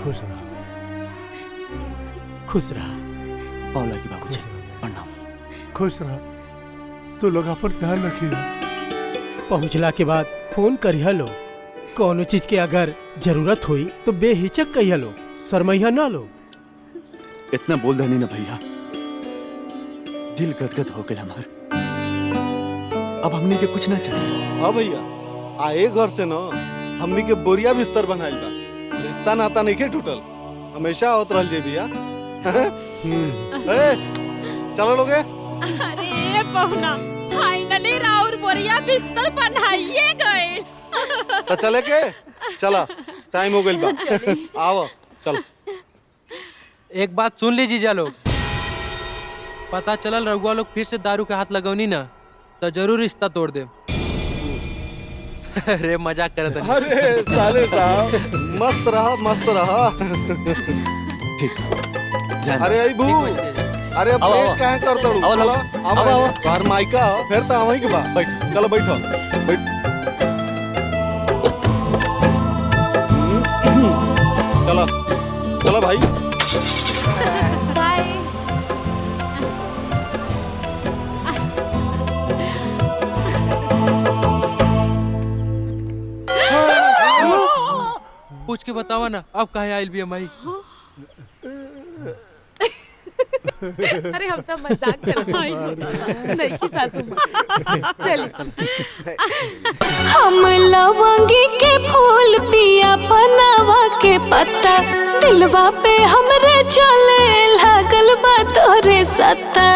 खुश रहा, खुश रहा। पौला की बाबूजी प्रणाम। खुश रहा। तू लोग अपन ध्यान रखिए। पहुँचला के बाद फोन करिया लो। कोनो चीज के अगर जरूरत हुई तो बेहिचक कहिया लो, शर्मैया ना लो। इतना बोल देनी ना भैया, दिल गदगद हो गया हमार। अब हमने के कुछ ना चाहिए। हाँ भैया, आए घर से ना हमनी के बोरिया बिस्तर बनाइल बा। रिश्ता नाता नहीं के टूटल, हमेशा होत रहल जे भैया। चलो लोगे। अरे पहुना, फाइनली राउर बोरिया बिस्तर बनाइए गए। तो चले के चला, टाइम हो गइल बा। आओ चल। एक बात सुन लीजिए जा लोग, पता चलल रघुआ लोग फिर से दारू के हाथ लगौनी ना तो जरूर रिश्ता तोड़ दे। अरे मजाक करत हनी। अरे साले साहब, मस्त रहा मस्त रहा। ठीक। अरे आई भू, अरे अब वेट काहे करत हड़ू? चलो आओ बाहर माइका फिर तो आवई के बा। बैठ, चलो बैठो बैठ। चलो चलो भाई। बाय। पूछ के बतावा ना अब कहाँ आयल भी हमारी। अरे हम तो मजाक कर रहे हैं। नहीं की सासू माँ। चलिए। हम लवंगी के फूल पिया बनावा के पत्ता, दिलवा पे हमरे चले लागल बा तोरे सत्ता।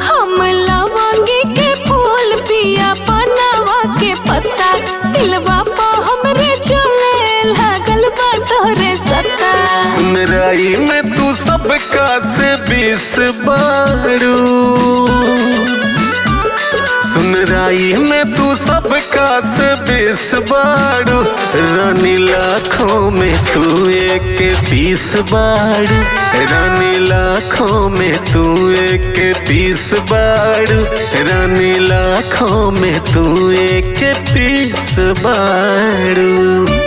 हम लवंगी के फूल पिया बनावा के पत्ता, दिलवा पे हमरे चले लागल बा तोरे सत्ता। सुनराई में तू सबका से 20 बारू, सुनराई में तू सबका से 20 बारू, रानी लाखों में तू एक 20 बारू, रानी लाखों में तू एक 20 बारू, रानी लाखों में तू एक 20 बारू।